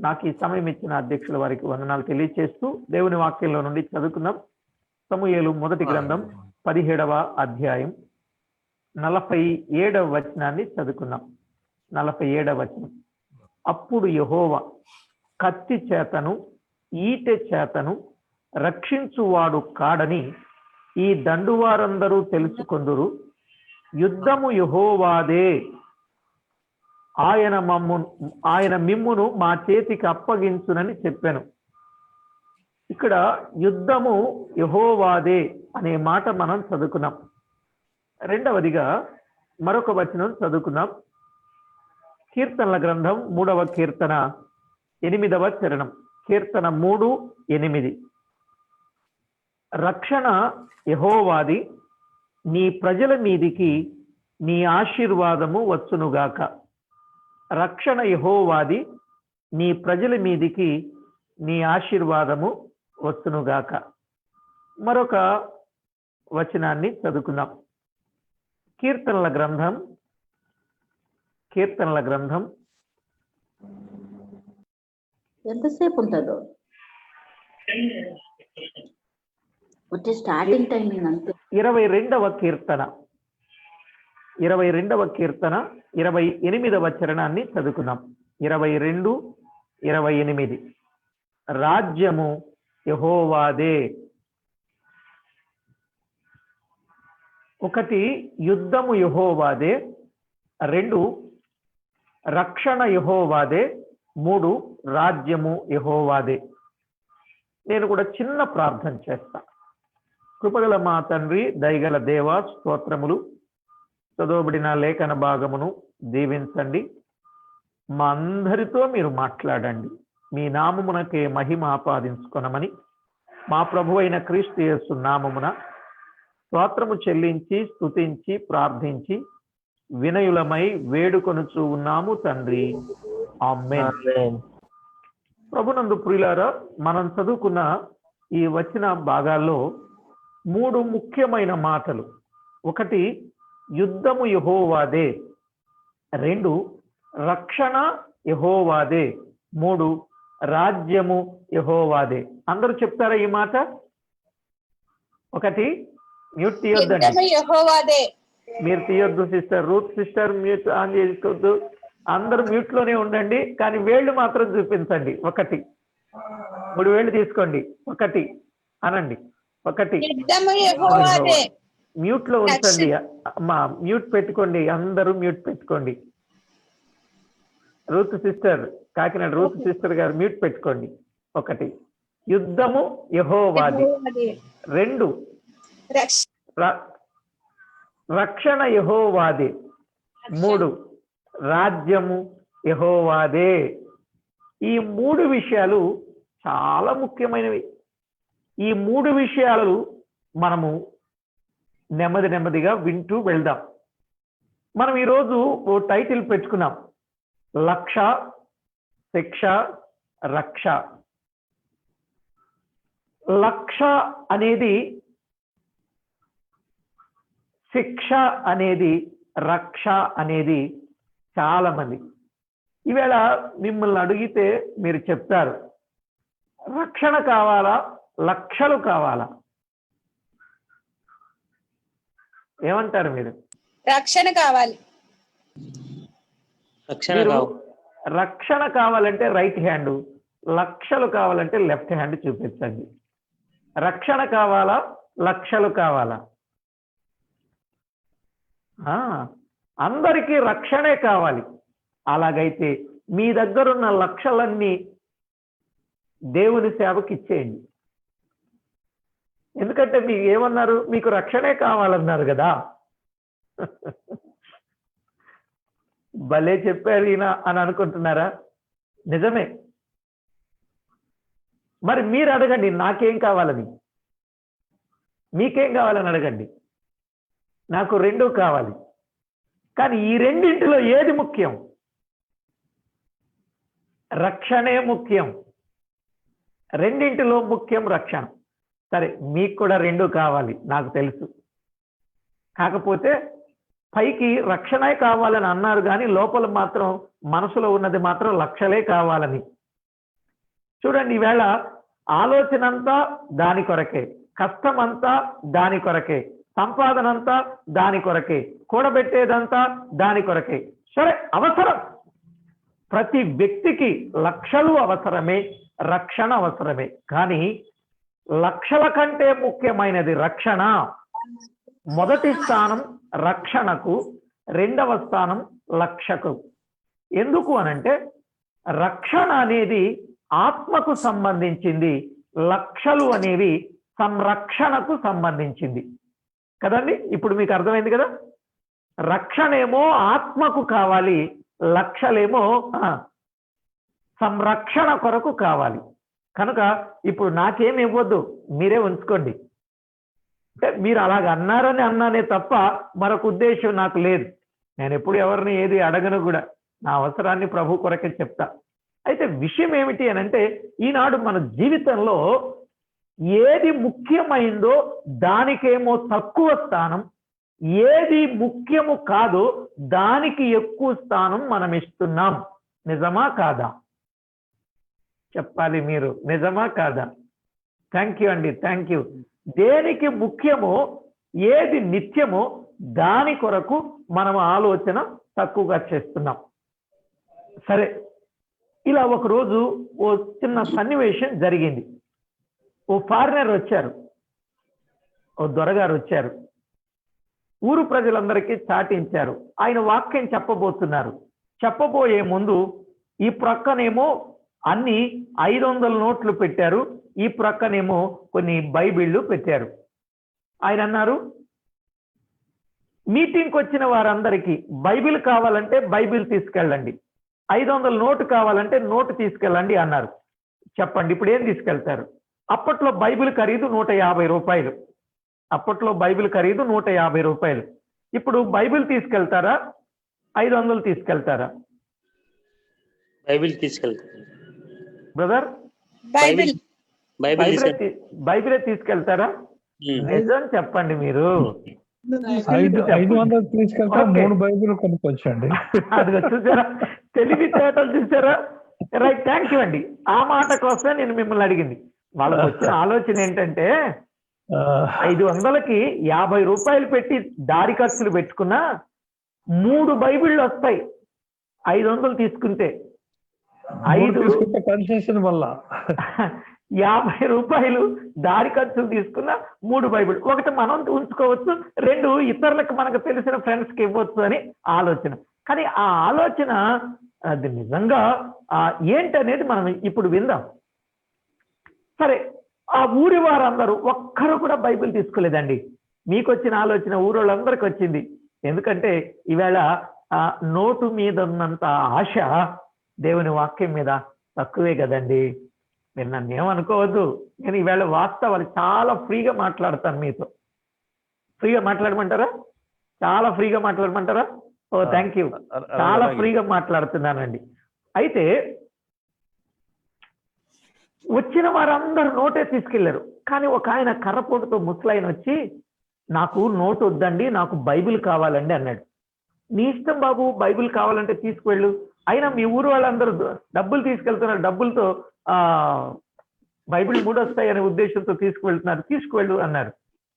నాకు ఈ సమయం ఇచ్చిన అధ్యక్షుల వారికి వందనాలు తెలియజేస్తూ దేవుని వాక్యంలో నుండి చదువుకుందాం. సమూయేలు మొదటి గ్రంథం 17వ అధ్యాయం 47వ వచనాన్ని చదువుకుందాం. 47వ వచనం. అప్పుడు యెహోవా కత్తి చేతను ఈటె చేతను రక్షించువాడు కాడని ఈ దండువారందరూ తెలుసుకొందురు. యుద్ధము యెహోవాదే, ఆయన మిమ్మును మా చేతికి అప్పగించునని చెప్పాను. ఇక్కడ యుద్ధము యెహోవాదే అనే మాట మనం చదువుకున్నాం. రెండవదిగా మరొక వచనం చదువుకున్నాం. కీర్తనల గ్రంథం 3వ కీర్తన 8వ చరణం. కీర్తన 3:8. రక్షణ యెహోవాది, నీ ప్రజల మీదికి నీ ఆశీర్వాదము వచ్చునుగాక. రక్షణ యెహోవాది, నీ ప్రజల మీదికి నీ ఆశీర్వాదము వచ్చునుగాక. మరొక వచనాన్ని చదువుకుందాం. కీర్తనల గ్రంథం ఎంతసేపు ఉంటుందో వచ్చే స్టార్టింగ్ టైమింగ్ అంతే. 22వ కీర్తన 28వ చరణాన్ని చదువుకుందాం. 22:28. రాజ్యము యెహోవాదే. 1 యుద్ధము యెహోవాదే, 2 రక్షణ యెహోవాదే, 3 రాజ్యము యెహోవాదే. నేను కూడా చిన్న ప్రార్థన చేస్తా. కృపగల మా తండ్రి, దయగల దేవ, స్తోత్రములు. చదవబడిన లేఖన భాగమును దీవించండి. మా అందరితో మీరు మాట్లాడండి. మీ నామమునకే మహిమ ఆపాదించుకొనమని మా ప్రభు అయిన క్రీస్తు యేసు నామమున స్తోత్రము చెల్లించి స్తుతించి ప్రార్థించి వినయులమై వేడుకొనుచు ఉన్నాము తండ్రి. ఆమేన్. ప్రభునందు ప్రియులారా, మనం చదువుకున్న ఈ వచ్చిన భాగాల్లో 3 ముఖ్యమైన మాటలు. 1 యుద్ధము యెహోవాదే, 2 రక్షణ యెహోవాదే, 3 రాజ్యము యెహోవాదే. అందరూ చెప్తారా ఈ మాట? 1 మ్యూట్ తీయొద్దండి. మీరు తీయొద్దు sister. Ruth sister mute on చేసుకోవద్దు. అందరూ మ్యూట్ లోనే ఉండండి, కానీ వేళ్ళు మాత్రం చూపించండి. 1 3 వేళ్ళు తీసుకోండి. 1 అనండి. 1 మ్యూట్ లో ఉంచండి. అమ్మా మ్యూట్ పెట్టుకోండి, అందరూ మ్యూట్ పెట్టుకోండి. Ruth sister, Kakinada Ruth sister గారు మ్యూట్ పెట్టుకోండి. 1 యుద్ధము యెహోవాది, 2 రక్షణ యెహోవాదే, 3 రాజ్యము యెహోవాదే. ఈ 3 విషయాలు చాలా ముఖ్యమైనవి. ఈ 3 విషయాలు మనము నెమ్మదిగా వింటూ వెళ్దాం. మనం ఈరోజు ఓ టైటిల్ పెట్టుకున్నాం, లక్ష శిక్ష రక్ష. లక్ష అనేది, శిక్ష అనేది, రక్ష అనేది చాలా మంది ఈవేళ మిమ్మల్ని అడిగితే మీరు చెప్తారు, రక్షణ కావాలా, లక్షలు కావాలా? ఏమంటారు మీరు? రక్షణ కావాలి. రక్షణ కావాలంటే రైట్ హ్యాండ్, లక్షలు కావాలంటే లెఫ్ట్ హ్యాండ్ చూపించండి. రక్షణ కావాలా, లక్షలు కావాలా? అందరికీ రక్షణే కావాలి. అలాగైతే మీ దగ్గరున్న లక్షలన్నీ దేవుని సేవకి ఇచ్చేయండి. ఎందుకంటే మీకు ఏమన్నారు? మీకు రక్షణే కావాలన్నారు కదా. భలే చెప్పారు ఈయన అని అనుకుంటున్నారా? నిజమే. మరి మీరు అడగండి, నాకేం కావాలని. మీకేం కావాలని అడగండి. నాకు 2 కావాలి. కానీ ఈ రెండింటిలో ఏది ముఖ్యం? రక్షణే ముఖ్యం. రెండింటిలో ముఖ్యం రక్షణ. సరే, మీకు కూడా 2 కావాలి, నాకు తెలుసు. కాకపోతే పైకి రక్షణే కావాలని అన్నారు, కానీ లోపల మాత్రం మనసులో ఉన్నది మాత్రం లక్షలే కావాలని. చూడండి, ఈవేళ ఆలోచన అంతా దాని కొరకే, కష్టం అంతా దాని కొరకే, సంపాదన అంతా దాని కొరకే, కూడబెట్టేదంతా దాని కొరకే. సరే, అవసరం. ప్రతి వ్యక్తికి లక్షలు అవసరమే, రక్షణ అవసరమే. కానీ లక్షల కంటే ముఖ్యమైనది రక్షణ. మొదటి స్థానం రక్షణకు, రెండవ స్థానం లక్షకు. ఎందుకు అనంటే రక్షణ అనేది ఆత్మకు సంబంధించింది, లక్షలు అనేవి సంరక్షణకు సంబంధించింది కదండి. ఇప్పుడు మీకు అర్థమైంది కదా. రక్షణేమో ఆత్మకు కావాలి, లక్షలేమో సంరక్షణ కొరకు కావాలి. కనుక ఇప్పుడు నాకేం ఇవ్వద్దు, మీరే ఉంచుకోండి. అంటే మీరు అలాగ అన్నారని అన్నానే తప్ప మరొక ఉద్దేశం నాకు లేదు. నేను ఎప్పుడు ఎవరిని ఏది అడగను కూడా, నా అవసరాన్ని ప్రభు కొరకే చెప్తా. అయితే విషయం ఏమిటి అని అంటే, ఈనాడు మన జీవితంలో ఏది ముఖ్యమైందో దానికేమో తక్కువ స్థానం, ఏది ముఖ్యము కాదో దానికి ఎక్కువ స్థానం మనం ఇస్తున్నాం. నిజమా కాదా? చెప్పాలి మీరు, నిజమా కాదా? థ్యాంక్ యూ అండి, థ్యాంక్ యూ. దేనికి ముఖ్యమో, ఏది నిత్యమో దాని కొరకు మనం ఆలోచన తక్కువగా చేస్తున్నాం. సరే, ఇలా ఒకరోజు ఓ చిన్న సన్నివేశం జరిగింది. ఓ ఫారినర్ వచ్చారు, ఓ దొరగారు వచ్చారు, ఊరు ప్రజలందరికీ చాటించారు. ఆయన వాక్యం చెప్పబోతున్నారు. చెప్పబోయే ముందు ఈ ప్రక్కనేమో అన్ని 500 నోట్లు పెట్టారు, ఈ ప్రక్కనేమో కొన్ని బైబిళ్ళు పెట్టారు. ఆయన అన్నారు, మీటింగ్కి వచ్చిన వారందరికీ బైబిల్ కావాలంటే బైబిల్ తీసుకెళ్ళండి, 500 నోటు కావాలంటే నోటు తీసుకెళ్ళండి అన్నారు. చెప్పండి, ఇప్పుడు ఏం తీసుకెళ్తారు? అప్పట్లో బైబిల్ ఖరీదు 150 రూపాయలు. అప్పట్లో బైబిల్ ఖరీదు 150 రూపాయలు. ఇప్పుడు బైబిల్ తీసుకెళ్తారా, 500 తీసుకెళ్తారా? బైబిల్ తీసుకెళ్తారు బ్రదర్. బైబిల్ బైబిలే తీసుకెళ్తారా? నిజం చెప్పండి మీరు. 500 తీసుకెళ్తే 3 బైబిల్ కొనుక్కొచ్చండి. అది చూసారా, తెలివితేటలు చూసారా? రైట్, థ్యాంక్ యూ అండి. ఆ మాట కోసమే నేను మిమ్మల్ని అడిగింది. వాళ్ళకి వచ్చిన ఆలోచన ఏంటంటే 500కి 50 రూపాయలు పెట్టి దారి ఖర్చులు పెట్టుకున్నా 3 బైబిళ్ళు వస్తాయి. 500 తీసుకుంటే కన్సెషన్ వల్ల 50 రూపాయలు దారి ఖర్చులు తీసుకున్న 3 బైబిల్. ఒకటి మనం ఉంచుకోవచ్చు, 2 ఇతరులకు మనకు తెలిసిన ఫ్రెండ్స్కి ఇవ్వచ్చు అని ఆలోచన. కానీ ఆ ఆలోచన అది నిజంగా ఏంటనేది మనం ఇప్పుడు విందాం. సరే, ఆ ఊరి వారందరూ ఒక్కరు కూడా బైబిల్ తీసుకోలేదండి. మీకు వచ్చిన ఆలోచన ఊరోళ్ళందరికీ వచ్చింది. ఎందుకంటే ఈవేళ నోటు మీద ఉన్నంత ఆశ దేవుని వాక్యం మీద తక్కువే కదండి. మీరు నన్ను ఏమనుకోవద్దు, నేను ఈవేళ వాస్తవాలు చాలా ఫ్రీగా మాట్లాడతాను మీతో. ఫ్రీగా మాట్లాడమంటారా? చాలా ఫ్రీగా మాట్లాడమంటారా? ఓ థ్యాంక్ యూ. చాలా ఫ్రీగా మాట్లాడుతున్నానండి. అయితే వచ్చిన వారందరూ నోటే తీసుకెళ్లారు. కానీ ఒక ఆయన కర్రపోటుతో ముసలాయన వచ్చి, నాకు నోటు వద్దండి, నాకు బైబిల్ కావాలండి అన్నాడు. నీ ఇష్టం బాబు, బైబిల్ కావాలంటే తీసుకువెళ్ళు. అయినా మీ ఊరు వాళ్ళందరూ డబ్బులు తీసుకెళ్తున్నారు, డబ్బులతో బైబిల్ 3 వస్తాయి అనే ఉద్దేశంతో తీసుకువెళ్తున్నారు, తీసుకువెళ్ళు అన్నారు.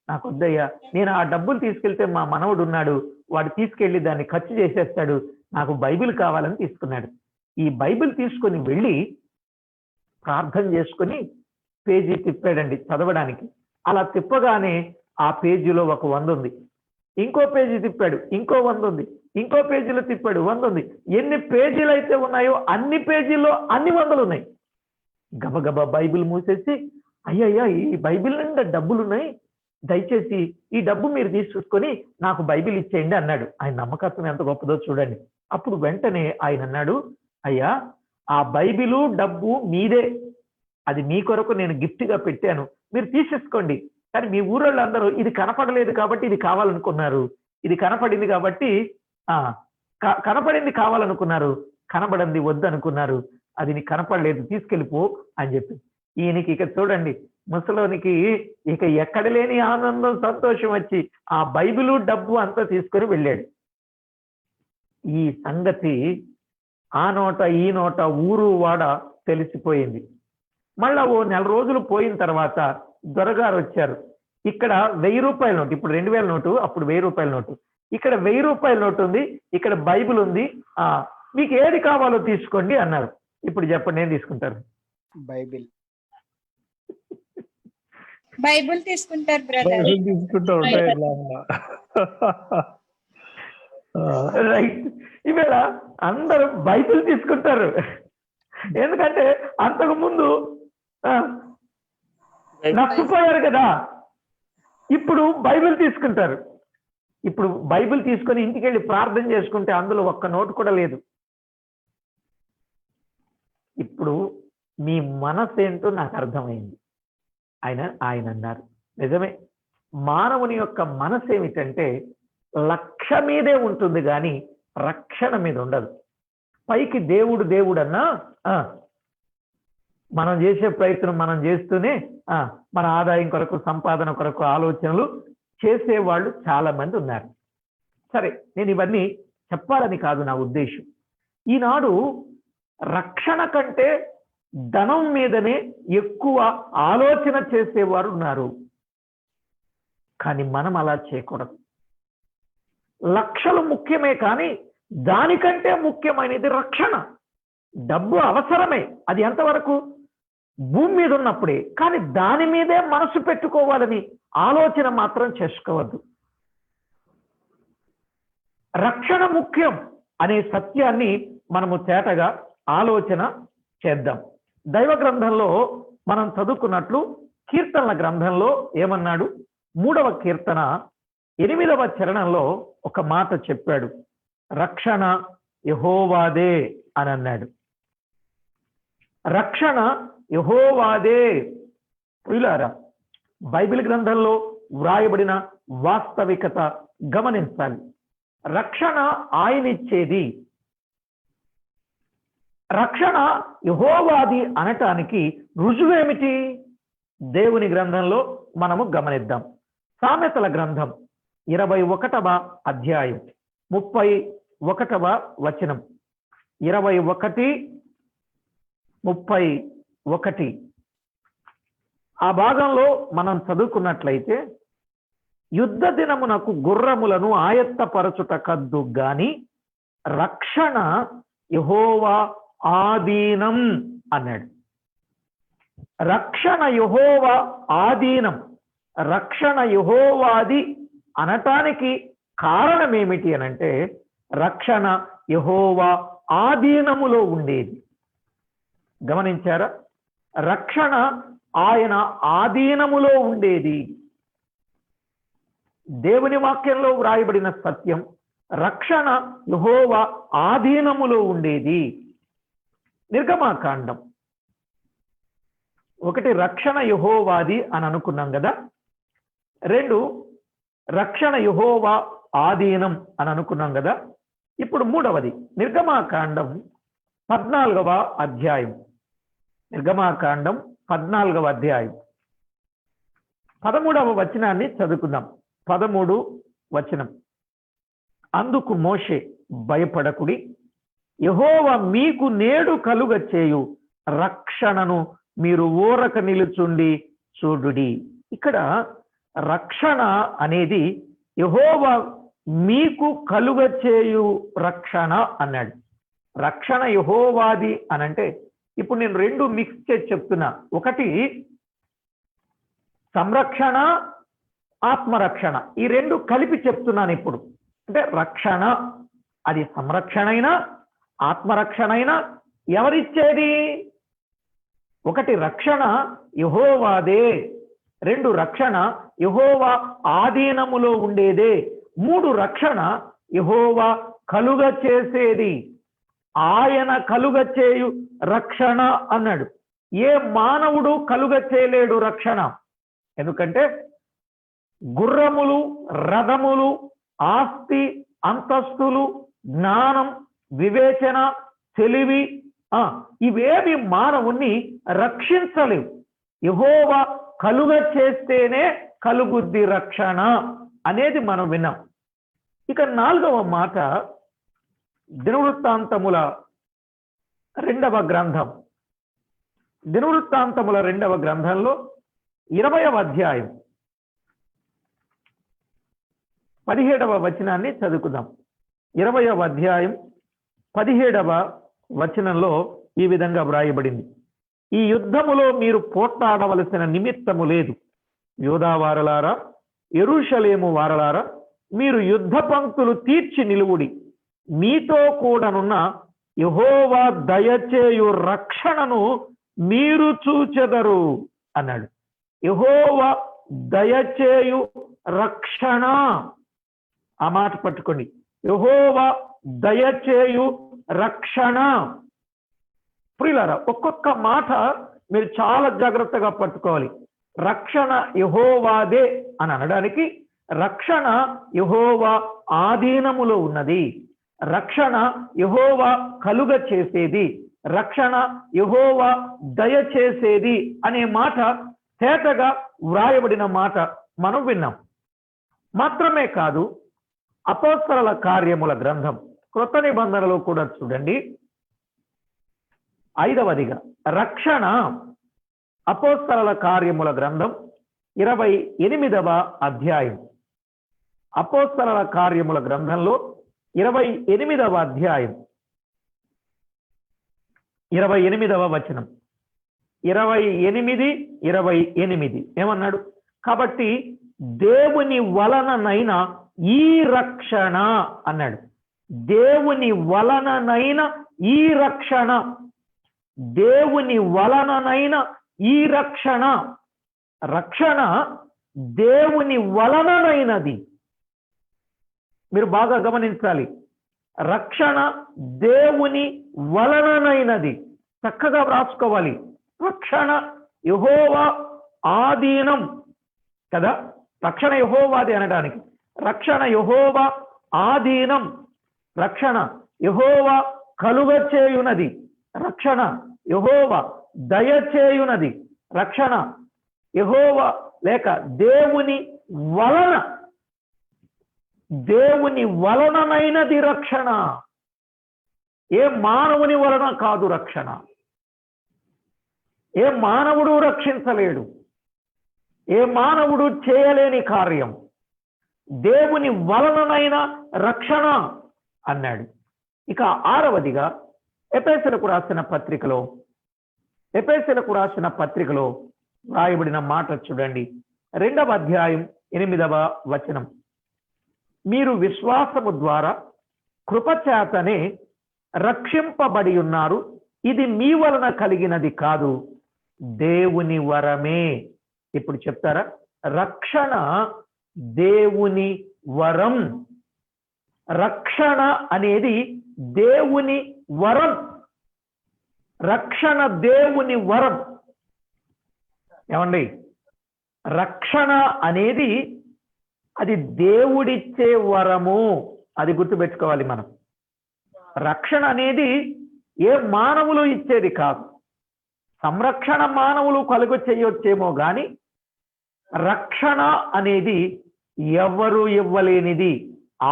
నాకు వద్దయ్యా, నేను ఆ డబ్బులు తీసుకెళ్తే మా మనవడు ఉన్నాడు, వాడు తీసుకెళ్లి దాన్ని ఖర్చు చేసేస్తాడు, నాకు బైబిల్ కావాలని తీసుకున్నాడు. ఈ బైబిల్ తీసుకొని వెళ్ళి ప్రార్థన చేసుకొని పేజీ తిప్పాడండి చదవడానికి. అలా తిప్పగానే ఆ పేజీలో ఒక 100 ఉంది. ఇంకో పేజీ తిప్పాడు, ఇంకో 100 ఉంది. ఇంకో పేజీలో తిప్పాడు, 100 ఉంది. ఎన్ని పేజీలు అయితే ఉన్నాయో అన్ని పేజీల్లో అన్ని 100లు ఉన్నాయి. గబగబా బైబిల్ మూసేసి, అయ్యయ్యా ఈ బైబిల్ నిండా డబ్బులు ఉన్నాయి, దయచేసి ఈ డబ్బు మీరు తీసుకొని నాకు బైబిల్ ఇచ్చేయండి అన్నాడు. ఆయన నమ్మకత్వం ఎంత గొప్పదో చూడండి. అప్పుడు వెంటనే ఆయన అన్నాడు, అయ్యా ఆ బైబిలు డబ్బు మీదే, అది మీ కొరకు నేను గిఫ్ట్గా పెట్టాను, మీరు తీసేసుకోండి. కానీ మీ ఊరోళ్ళందరూ ఇది కనపడలేదు కాబట్టి ఇది కావాలనుకున్నారు, ఇది కనపడింది కాబట్టి కనపడింది కావాలనుకున్నారు, కనబడింది వద్దనుకున్నారు, అది నీకు కనపడలేదు, తీసుకెళ్ళిపో అని చెప్పి. ఈయనకి ఇక చూడండి, ముసలోనికి ఇక ఎక్కడ లేని ఆనందం, సంతోషం వచ్చి ఆ బైబిలు డబ్బు అంతా తీసుకొని వెళ్ళాడు. ఈ సంగతి ఆ నోట ఈ నోట ఊరు వాడ తెలిసిపోయింది. మళ్ళా ఓ నెల రోజులు పోయిన తర్వాత దొరగారు వచ్చారు. ఇక్కడ 1000 రూపాయల నోటు, ఇప్పుడు 2000 నోటు, అప్పుడు 1000 రూపాయల నోటు. ఇక్కడ 1000 రూపాయల నోటు ఉంది, ఇక్కడ బైబిల్ ఉంది, మీకు ఏది కావాలో తీసుకోండి అన్నారు. ఇప్పుడు చెప్పండి, ఏం తీసుకుంటారు? బైబిల్. బైబిల్ తీసుకుంటారు బ్రదర్. బైబిల్ తీసుకుంటూ ఉంటాయి ఇలా. రైట్. ఇవాళ అందరూ బైబిల్ తీసుకుంటారు. ఎందుకంటే అంతకు ముందు నష్టపోయారు కదా, ఇప్పుడు బైబిల్ తీసుకుంటారు. ఇప్పుడు బైబిల్ తీసుకొని ఇంటికి వెళ్ళి ప్రార్థన చేసుకుంటే అందులో ఒక్క నోటు కూడా లేదు. ఇప్పుడు మీ మనసు ఏంటో నాకు అర్థమైంది. ఆయన అన్నారు, నిజమే, మానవుని యొక్క మనసు ఏమిటంటే లక్ష్య మీదే ఉంటుంది కానీ రక్షణ మీద ఉండదు. పైకి దేవుడు దేవుడు అన్నా మనం చేసే ప్రయత్నం మనం చేస్తూనే మన ఆదాయం కొరకు, సంపాదన కొరకు ఆలోచనలు చేసేవాళ్ళు చాలా మంది ఉన్నారు. సరే, నేను ఇవన్నీ చెప్పాలని కాదు నా ఉద్దేశం. ఈనాడు రక్షణ కంటే ధనం మీదనే ఎక్కువ ఆలోచన చేసేవారు ఉన్నారు. కానీ మనం అలా చేయకూడదు. లక్షలు ముఖ్యమే, కానీ దానికంటే ముఖ్యమైనది రక్షణ. డబ్బు అవసరమే, అది ఎంతవరకు? భూమి మీద ఉన్నప్పుడే. కానీ దాని మీదే మనసు పెట్టుకోవాలని ఆలోచన మాత్రం చేసుకోవద్దు. రక్షణ ముఖ్యం అనే సత్యాన్ని మనము తేటగా ఆలోచన చేద్దాం. దైవ గ్రంథంలో మనం చదువుకున్నట్లు కీర్తనల గ్రంథంలో ఏమన్నాడు? 3వ కీర్తన 8వ చరణంలో ఒక మాట చెప్పాడు, రక్షణ యెహోవాదే అని అన్నాడు. రక్షణ యెహోవాదే. ప్రియులారా, బైబిల్ గ్రంథంలో వ్రాయబడిన వాస్తవికత గమనించాలి. రక్షణ ఆయనిచ్చేది. రక్షణ యెహోవాది అనటానికి రుజువేమిటి? దేవుని గ్రంథంలో మనము గమనిద్దాం. సామెతల గ్రంథం 21వ అధ్యాయం 31వ వచనం. 21:31 ఆ భాగంలో మనం చదువుకున్నట్లయితే, యుద్ధ దినమునకు గుర్రములను ఆయత్తపరచుట కద్దు గాని రక్షణ యెహోవా ఆధీనం అన్నాడు. రక్షణ యెహోవా ఆధీనం, రక్షణ యెహోవాది అనటానికి కారణం ఏమిటి అనంటే, రక్షణ యెహోవా ఆధీనములో ఉండేది. గమనించారా? రక్షణ ఆయన ఆధీనములో ఉండేది. దేవుని వాక్యంలో వ్రాయబడిన సత్యం, రక్షణ యెహోవా ఆధీనములో ఉండేది. నిర్గమాకాండం 1 రక్షణ యెహోవాది అని అనుకున్నాం కదా. 2 రక్షణ యెహోవా ఆధీనం అని అనుకున్నాం కదా. ఇప్పుడు 3వది నిర్గమాకాండం 14వ అధ్యాయం. నిర్గమాకాండం 14వ అధ్యాయం 13వ వచనాన్ని చదువుకుందాం. 13 వచనం. అందుకు మోషే, భయపడకుడి, యెహోవా మీకు నేడు కలుగ చేయు రక్షణను మీరు ఊరక నిలుచుండి చూడుడి. ఇక్కడ రక్షణ అనేది యెహోవా మీకు కలుగ చేయు రక్షణ అన్నాడు. రక్షణ యెహోవాది అనంటే, ఇప్పుడు నేను 2 మిక్స్ చేసి చెప్తున్నా. ఒకటి సంరక్షణ, ఆత్మరక్షణ, ఈ 2 కలిపి చెప్తున్నాను ఇప్పుడు. అంటే రక్షణ అది సంరక్షణ అయినా ఆత్మరక్షణ అయినా ఎవరిచ్చేది? 1 రక్షణ యెహోవాదే, 2 రక్షణ యెహోవా ఆధీనములో ఉండేదే, 3 రక్షణ యెహోవా కలుగ చేసేది. ఆయన కలుగ చేయు రక్షణ అన్నాడు. ఏ మానవుడు కలుగ చేయలేడు రక్షణ. ఎందుకంటే గుర్రములు, రథములు, ఆస్తి, అంతస్తులు, జ్ఞానం, వివేచన, తెలివి ఇవేమి మానవుణ్ణి రక్షించలేవు. యెహోవా కలుగ చేస్తేనే కలుగుద్ది రక్షణ అనేది మనం విన్నాం. ఇక 4వ మాట దినవృత్తాంతముల 2వ గ్రంథం దినవృత్తాంతముల 2వ గ్రంథంలో 20వ అధ్యాయం 17వ వచనాన్ని చదువుకుందాం. 20వ అధ్యాయం 17వ వచనంలో ఈ విధంగా వ్రాయబడింది. ఈ యుద్ధములో మీరు పోట్లాడవలసిన నిమిత్తము లేదు. యూదావారలారా, యెరూషలేము వారలారా, మీరు యుద్ధ పంక్తులు తీర్చి నిలువుడి. మీతో కూడనున్న యెహోవా దయచేయు రక్షణను మీరు చూచెదరు అన్నాడు. యెహోవా దయచేయు రక్షణ, ఆ మాట పట్టుకోండి. యెహోవా దయచేయు రక్షణ. ప్రియులారా, ఒక్కొక్క మాట మీరు చాలా జాగ్రత్తగా పట్టుకోవాలి. రక్షణ యెహోవాదే అని అనడానికి రక్షణ యెహోవా ఆధీనములో ఉన్నది, రక్షణ యెహోవా కలుగ చేసేది, రక్షణ యెహోవా దయచేసేది అనే మాట తేటగా వ్రాయబడిన మాట మనం విన్నాం. మాత్రమే కాదు, అపోస్తలుల కార్యముల గ్రంథం క్రొత్త నిబంధనలో కూడా చూడండి, 5వదిగా రక్షణ. అపోస్తలుల కార్యముల గ్రంథం 28వ అధ్యాయం, అపోస్తలుల కార్యముల గ్రంథంలో 28వ అధ్యాయం 28వ వచనం, 28 ఏమన్నాడు? కాబట్టి దేవుని వలననైన ఈ రక్షణ అన్నాడు. దేవుని వలననైన ఈ రక్షణ, దేవుని వలననైన ఈ రక్షణ. రక్షణ దేవుని వలననైనది. మీరు బాగా గమనించాలి. రక్షణ దేవుని వలననైనది. చక్కగా వ్రాసుకోవాలి. రక్షణ యెహోవా ఆధీనం కదా. రక్షణ యెహోవాది అనడానికి రక్షణ యెహోవా ఆధీనం, రక్షణ యెహోవా కలుగ చేయునది, రక్షణ యెహోవా దయచేయునది, రక్షణ యెహోవా లేక దేవుని వలన, దేవుని వలననైనది రక్షణ. ఏ మానవుని వలన కాదు రక్షణ. ఏ మానవుడు రక్షించలేడు, ఏ మానవుడు చేయలేని కార్యం దేవుని వలననైన రక్షణ అన్నాడు. ఇక 6వదిగా ఎఫెసీయులకు రాసిన పత్రికలో రాయబడిన మాట చూడండి, 2వ అధ్యాయం 8వ వచనం. మీరు విశ్వాసము ద్వారా కృపచేతనే రక్షింపబడి ఉన్నారు. ఇది మీ వలన కలిగినది కాదు, దేవుని వరమే. ఇప్పుడు చెప్తారా? రక్షణ దేవుని వరం. రక్షణ అనేది దేవుని వరం. రక్షణ దేవుని వరం. ఏమండి? రక్షణ అనేది అది దేవుడిచ్చే వరము. అది గుర్తుపెట్టుకోవాలి మనం. రక్షణ అనేది ఏ మానవులు ఇచ్చేది కాదు. సంరక్షణ మానవులు కలుగు చేయొచ్చేమో కానీ రక్షణ అనేది ఎవరు ఇవ్వలేనిది,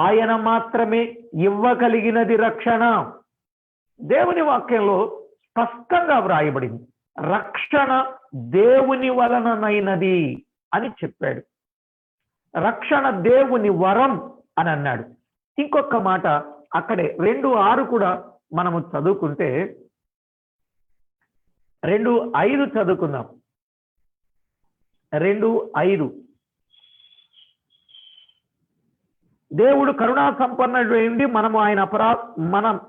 ఆయన మాత్రమే ఇవ్వగలిగినది రక్షణ. దేవుని వాక్యంలో స్పష్టంగా వ్రాయబడింది, రక్షణ దేవుని వలననైనది అని చెప్పాడు. రక్షణ దేవుని వరం అని అన్నాడు. ఇంకొక మాట అక్కడే 2:6 కూడా మనము చదువుకుంటే 2:5 చదువుకుందాం. 2:5 దేవుడు కరుణా సంపన్నుడై ఉండి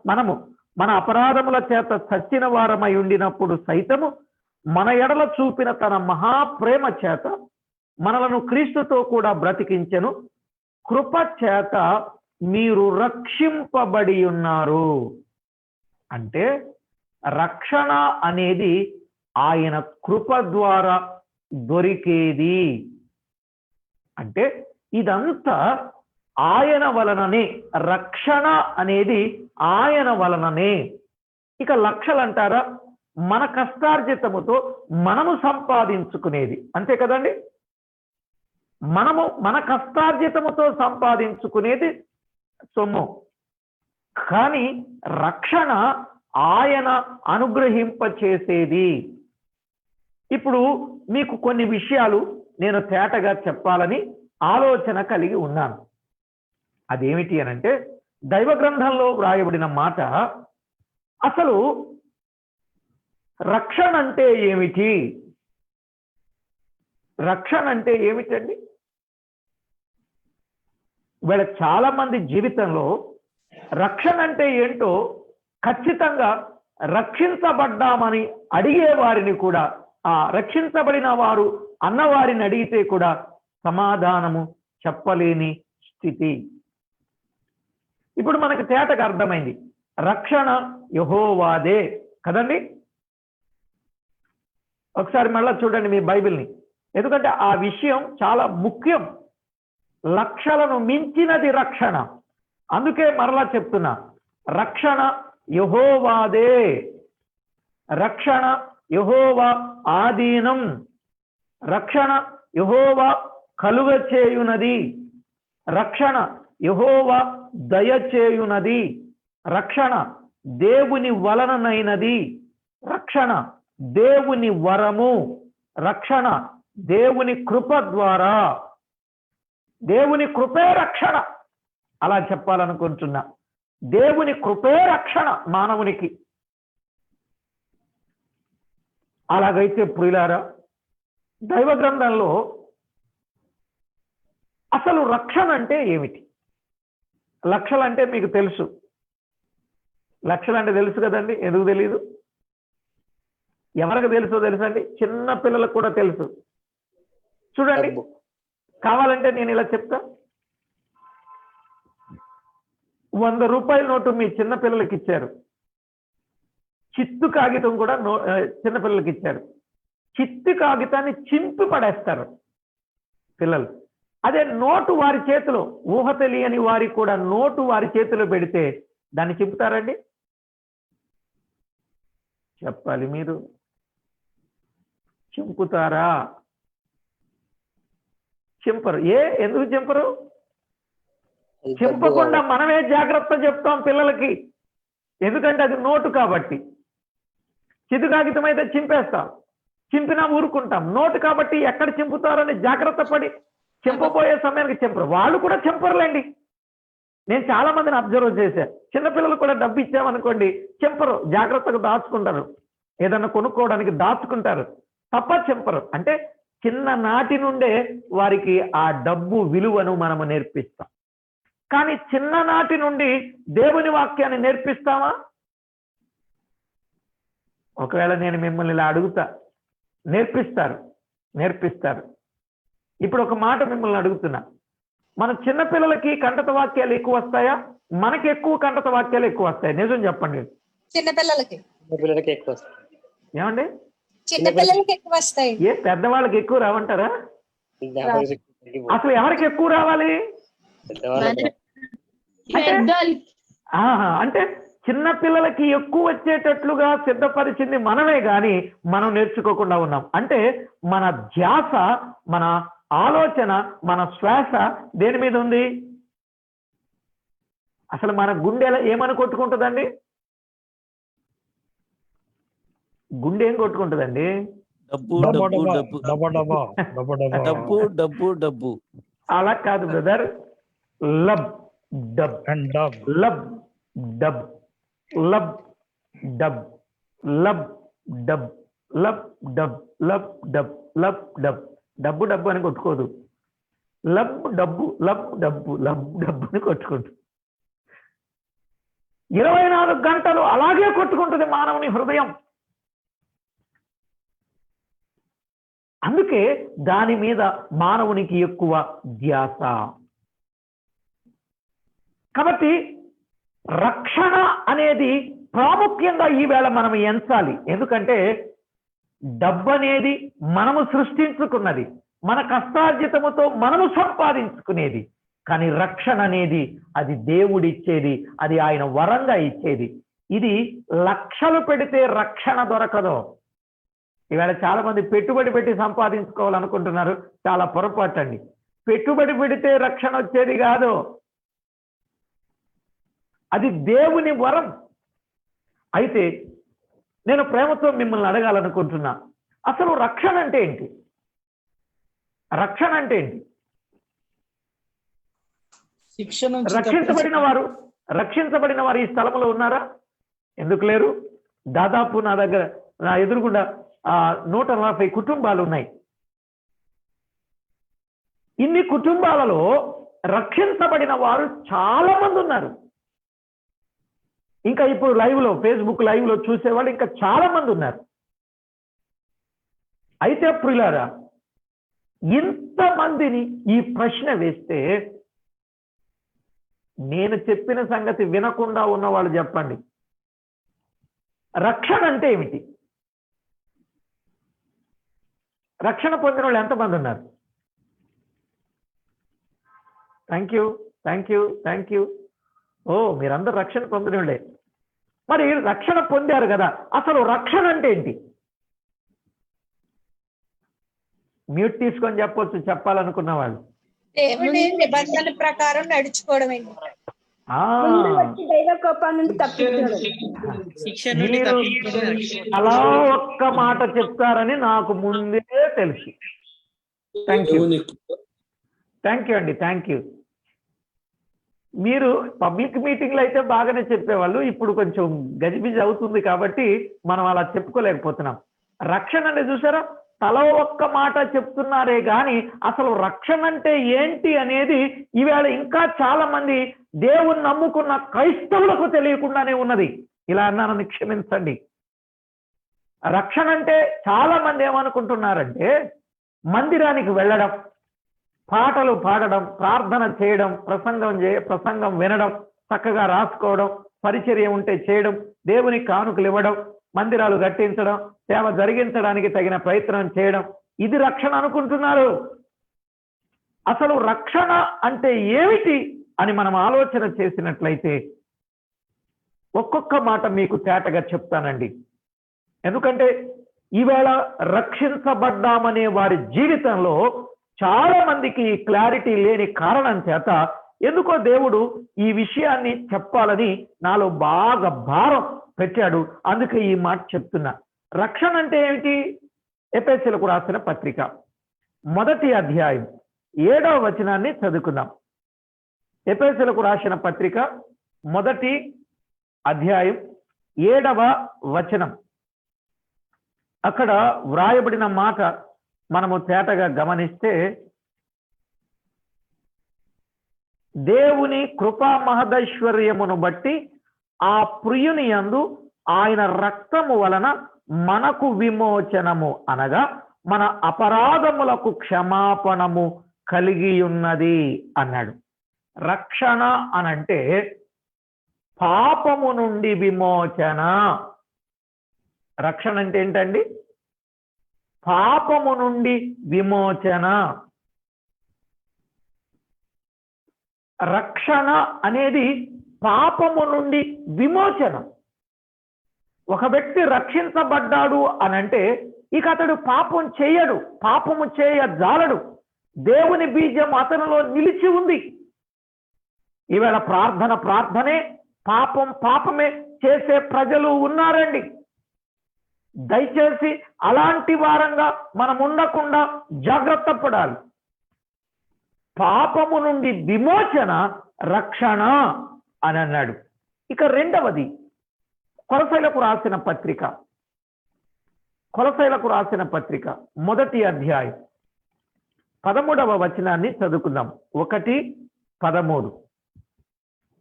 మనము మన అపరాధముల చేత చచ్చిన వారమై ఉండినప్పుడు సైతము మన ఎడల చూపిన తన మహాప్రేమ చేత మనలను క్రీస్తుతో కూడా బ్రతికించెను. కృప చేత మీరు రక్షింపబడి ఉన్నారు. అంటే రక్షణ అనేది ఆయన కృప ద్వారా దొరికేది. అంటే ఇదంతా ఆయన వలననే. రక్షణ అనేది ఆయన వలననే. ఇక లక్షలు అంటారా? మన కష్టార్జితముతో మనము సంపాదించుకునేది, అంతే కదండి. మన కష్టార్జితముతో సంపాదించుకునేది సొమ్ము. కానీ రక్షణ ఆయన అనుగ్రహింపచేసేది. ఇప్పుడు మీకు కొన్ని విషయాలు నేను తేటగా చెప్పాలని ఆలోచన కలిగి ఉన్నాను. అదేమిటి అనంటే, దైవ గ్రంథంలో వ్రాయబడిన మాట, అసలు రక్షణ అంటే ఏమిటి? రక్షణ అంటే ఏమిటండి? వీళ్ళ చాలా మంది జీవితంలో రక్షణ అంటే ఏంటో ఖచ్చితంగా రక్షించబడ్డామని అడిగే వారిని కూడా, ఆ రక్షించబడిన వారు అన్నవారిని అడిగితే కూడా సమాధానము చెప్పలేని స్థితి. ఇప్పుడు మనకు తేటగా అర్థమైంది, రక్షణ యెహోవాదే కదండి. ఒకసారి మళ్ళా చూడండి మీ బైబిల్ని, ఎందుకంటే ఆ విషయం చాలా ముఖ్యం. లక్షలను మించినది రక్షణ. అందుకే మరలా చెప్తున్నా, రక్షణ యెహోవాదే. రక్షణ యెహోవా ఆధీనం. రక్షణ యెహోవా కలుగ చేయునది. రక్షణ యెహోవా దయచేయునది. రక్షణ దేవుని వలననైనది. రక్షణ దేవుని వరము. రక్షణ దేవుని కృప ద్వారా. దేవుని కృపే రక్షణ. అలా చెప్పాలనుకుంటున్నా. దేవుని కృపే రక్షణ మానవునికి. అలాగైతే ప్రియులారా, దైవ గ్రంథంలో అసలు రక్షణ అంటే ఏమిటి? లక్షలంటే మీకు తెలుసు. లక్షలంటే తెలుసు కదండి. ఎందుకు తెలీదు? ఎవరికి తెలుసో తెలుసండి? చిన్న పిల్లలకు కూడా తెలుసు. చూడండి, కావాలంటే నేను ఇలా చెప్తా. 100 రూపాయల నోటు మీ చిన్న పిల్లలకి ఇచ్చారు. చిత్తు కాగితం కూడా చిన్న పిల్లలకి ఇచ్చారు. చిత్తు కాగితాన్ని చింపి పడేస్తారు పిల్లలు. అదే నోటు వారి చేతిలో, ఊహ తెలియని వారికి కూడా నోటు వారి చేతిలో పెడితే దాన్ని చింపుతారండి? చెప్పాలి మీరు. చింపుతారా? చింపరు. ఎందుకు చింపరు? చింపకుండా మనమే జాగ్రత్త చెప్తాం పిల్లలకి. ఎందుకంటే అది నోటు కాబట్టి. చిత్తు కాగితం అయితే చింపేస్తాం, చింపినా ఊరుకుంటాం. నోటు కాబట్టి ఎక్కడ చింపుతారని జాగ్రత్త పడి చింపబోయే సమయానికి చింపరు. వాళ్ళు కూడా చింపరులేండి. నేను చాలా మందిని అబ్జర్వ్ చేశాను. చిన్నపిల్లలు కూడా డబ్బు ఇచ్చామనుకోండి, చింపరు, జాగ్రత్తగా దాచుకుంటారు. ఏదన్నా కొనుక్కోవడానికి దాచుకుంటారు తప్ప చింపరు. అంటే చిన్ననాటి నుండే వారికి ఆ డబ్బు విలువను మనము నేర్పిస్తాం. కానీ చిన్ననాటి నుండి దేవుని వాక్యాన్ని నేర్పిస్తామా? ఒకవేళ నేను మిమ్మల్ని ఇలా అడుగుతా, నేర్పిస్తారు. ఇప్పుడు ఒక మాట మిమ్మల్ని అడుగుతున్నా, మన చిన్నపిల్లలకి కంటత వాక్యాలు ఎక్కువ వస్తాయా? మనకి ఎక్కువ కంటత వాక్యాలు ఎక్కువ వస్తాయి? నిజం చెప్పండి. చిన్నపిల్లలకి ఎక్కువ వస్తాయి. ఏమండి? చిన్నపిల్లలకి ఎక్కువ వస్తాయి. పెద్దవాళ్ళకి ఎక్కువ రావంటారా? అసలు ఎవరికి ఎక్కువ రావాలి? అంటే చిన్న పిల్లలకి ఎక్కువ వచ్చేటట్లుగా సిద్ధపరిచింది మనమే గాని మనం నేర్చుకోకుండా ఉన్నాం. అంటే మన ధ్యాస, మన ఆలోచన, మన శ్వాస దేని మీద ఉంది? అసలు మన గుండె ఏమని కొట్టుకుంటుందండి? గుండె ఏం కొట్టుకుంటుందండి? డబ్బు. అలా కాదు brother. Lub dub lub dub lub dub lub dub lub dub lub dub lub dub. డబ్బు అని కొట్టుకోదు. లబ్ డబ్బు లబ్ డబ్బు అని కొట్టుకుంటు 24 గంటలు అలాగే కొట్టుకుంటుంది మానవుని హృదయం. అందుకే దాని మీద మానవునికి ఎక్కువ ధ్యాస. కాబట్టి రక్షణ అనేది ప్రాముఖ్యంగా ఈవేళ మనం ఎంచాలి. ఎందుకంటే డబ్బు అనేది మనము సృష్టించుకున్నది, మన కష్టార్జితముతో మనము సంపాదించుకునేది. కానీ రక్షణ అనేది అది దేవుడిచ్చేది, అది ఆయన వరంగా ఇచ్చేది. ఇది లక్షలు పెడితే రక్షణ దొరకదు. ఈవేళ చాలా మంది పెట్టుబడి పెట్టి సంపాదించుకోవాలనుకుంటున్నారు. చాలా పొరపాటు అండి. పెట్టుబడి పెడితే రక్షణ వచ్చేది కాదు, అది దేవుని వరం. అయితే నేను ప్రేమతో మిమ్మల్ని అడగాలనుకుంటున్నా, అసలు రక్షణ అంటే ఏంటి? రక్షణ అంటే ఏంటి? రక్షించబడిన వారు ఈ స్థలంలో ఉన్నారా? ఎందుకు లేరు? దాదాపు నా ఎదురుగుండా 140 కుటుంబాలు ఉన్నాయి. ఇన్ని కుటుంబాలలో రక్షించబడిన వారు చాలా మంది ఉన్నారు. ఇంకా ఇప్పుడు ఫేస్బుక్ లైవ్ లో చూసేవాళ్ళు ఇంకా చాలా మంది ఉన్నారు. అయితే ప్రియులారా, ఇంతమందిని ఈ ప్రశ్న వేస్తే నేను చెప్పిన సంగతి వినకుండా ఉన్నవాళ్ళు చెప్పండి, రక్షణ అంటే ఏమిటి? రక్షణ పొందిన వాళ్ళు ఎంతమంది ఉన్నారు? Thank you. ఓ, మీరందరూ రక్షణ పొందిన వాళ్ళే. మరి రక్షణ పొందారు కదా, అసలు రక్షణ అంటే ఏంటి? మ్యూట్ తీసుకొని చెప్పాలనుకున్న వాళ్ళు. దేవుని నిబంధన ప్రకారం నడుచుకోవడమే. దైవ కోపం నుండి తప్పించడం. మీరు అలా ఒక్క మాట చెప్తారని నాకు ముందే తెలుసు. థ్యాంక్ యూ అండి. మీరు పబ్లిక్ మీటింగ్లో అయితే బాగానే చెప్పేవాళ్ళు, ఇప్పుడు కొంచెం గజిబిజి అవుతుంది కాబట్టి మనం అలా చెప్పుకోలేకపోతున్నాం. రక్షణ అంటే చూసారా, తల ఒక్క మాట చెప్తున్నారే గాని అసలు రక్షణ అంటే ఏంటి అనేది ఈవేళ ఇంకా చాలా మంది దేవుని నమ్ముకున్న క్రైస్తవులకు తెలియకుండానే ఉన్నది. ఇలా అన్నానని క్షమించండి. రక్షణ అంటే చాలా మంది ఏమనుకుంటున్నారంటే మందిరానికి వెళ్ళడం, పాటలు పాడడం, ప్రార్థన చేయడం, ప్రసంగం వినడం, చక్కగా రాసుకోవడం, పరిచర్య ఉంటే చేయడం, దేవుని కానుకలు ఇవ్వడం, మందిరాలు కట్టించడం, సేవ జరిగించడానికి తగిన ప్రయత్నం చేయడం, ఇది రక్షణ అనుకుంటున్నారు. అసలు రక్షణ అంటే ఏమిటి అని మనం ఆలోచన చేసినట్లయితే ఒక్కొక్క మాట మీకు తేటగా చెప్తానండి. ఎందుకంటే ఈవేళ రక్షించబడ్డామనే వారి జీవితంలో చాలా మందికి క్లారిటీ లేని కారణం చేత ఎందుకో దేవుడు ఈ విషయాన్ని చెప్పాలని నాలో బాగా భారం పెట్టాడు. అందుకే ఈ మాట చెప్తున్నా. రక్షణ అంటే ఏమిటి? ఎఫెసీయులకు రాసిన పత్రిక 1వ అధ్యాయం 7వ వచనాన్ని చదువుకుందాం. ఎఫెసీయులకు రాసిన పత్రిక 1వ అధ్యాయం 7వ వచనం. అక్కడ వ్రాయబడిన మాట మనము తేటగా గమనిస్తే, దేవుని కృపా మహదైశ్వర్యమును బట్టి ఆ ప్రియుని యందు ఆయన రక్తము వలన మనకు విమోచనము అనగా మన అపరాధములకు క్షమాపణము కలిగి ఉన్నది అన్నాడు. రక్షణ అనంటే పాపము నుండి విమోచన. రక్షణ అంటే ఏంటండి? పాపము నుండి విమోచన. రక్షణ అనేది పాపము నుండి విమోచన. ఒక వ్యక్తి రక్షించబడ్డాడు అనంటే ఇక అతడు పాపం చేయడు, పాపము చేయజాలడు. దేవుని బీజం అతనిలో నిలిచి ఉంది. ఈవేళ ప్రార్థనే పాపమే చేసే ప్రజలు ఉన్నారండి. దయచేసి అలాంటి వారంగా మనం ఉండకుండా జాగ్రత్త పడాలి. పాపము నుండి విమోచన రక్షణ అని అన్నాడు. ఇక రెండవది కొలసైలకు రాసిన పత్రిక 1వ అధ్యాయం 13వ వచనాన్ని చదువుకుందాం. 1:13.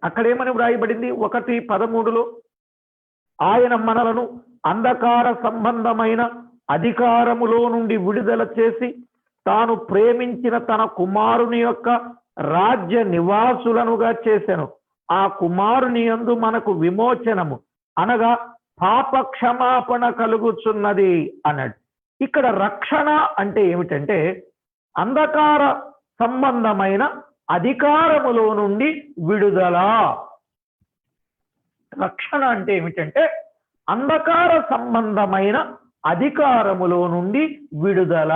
అక్కడేమని వ్రాయబడింది? 1:13లో ఆయన మనలను అంధకార సంబంధమైన అధికారములో నుండి విడుదల చేసి తాను ప్రేమించిన తన కుమారుని యొక్క రాజ్య నివాసులనుగా చేసెను. ఆ కుమారుని యందు మనకు విమోచనము అనగా పాప క్షమాపణ కలుగుచున్నది అన్నాడు. ఇక్కడ రక్షణ అంటే ఏమిటంటే అంధకార సంబంధమైన అధికారములో నుండి విడుదల. రక్షణ అంటే ఏమిటంటే అంధకార సంబంధమైన అధికారములో నుండి విడుదల.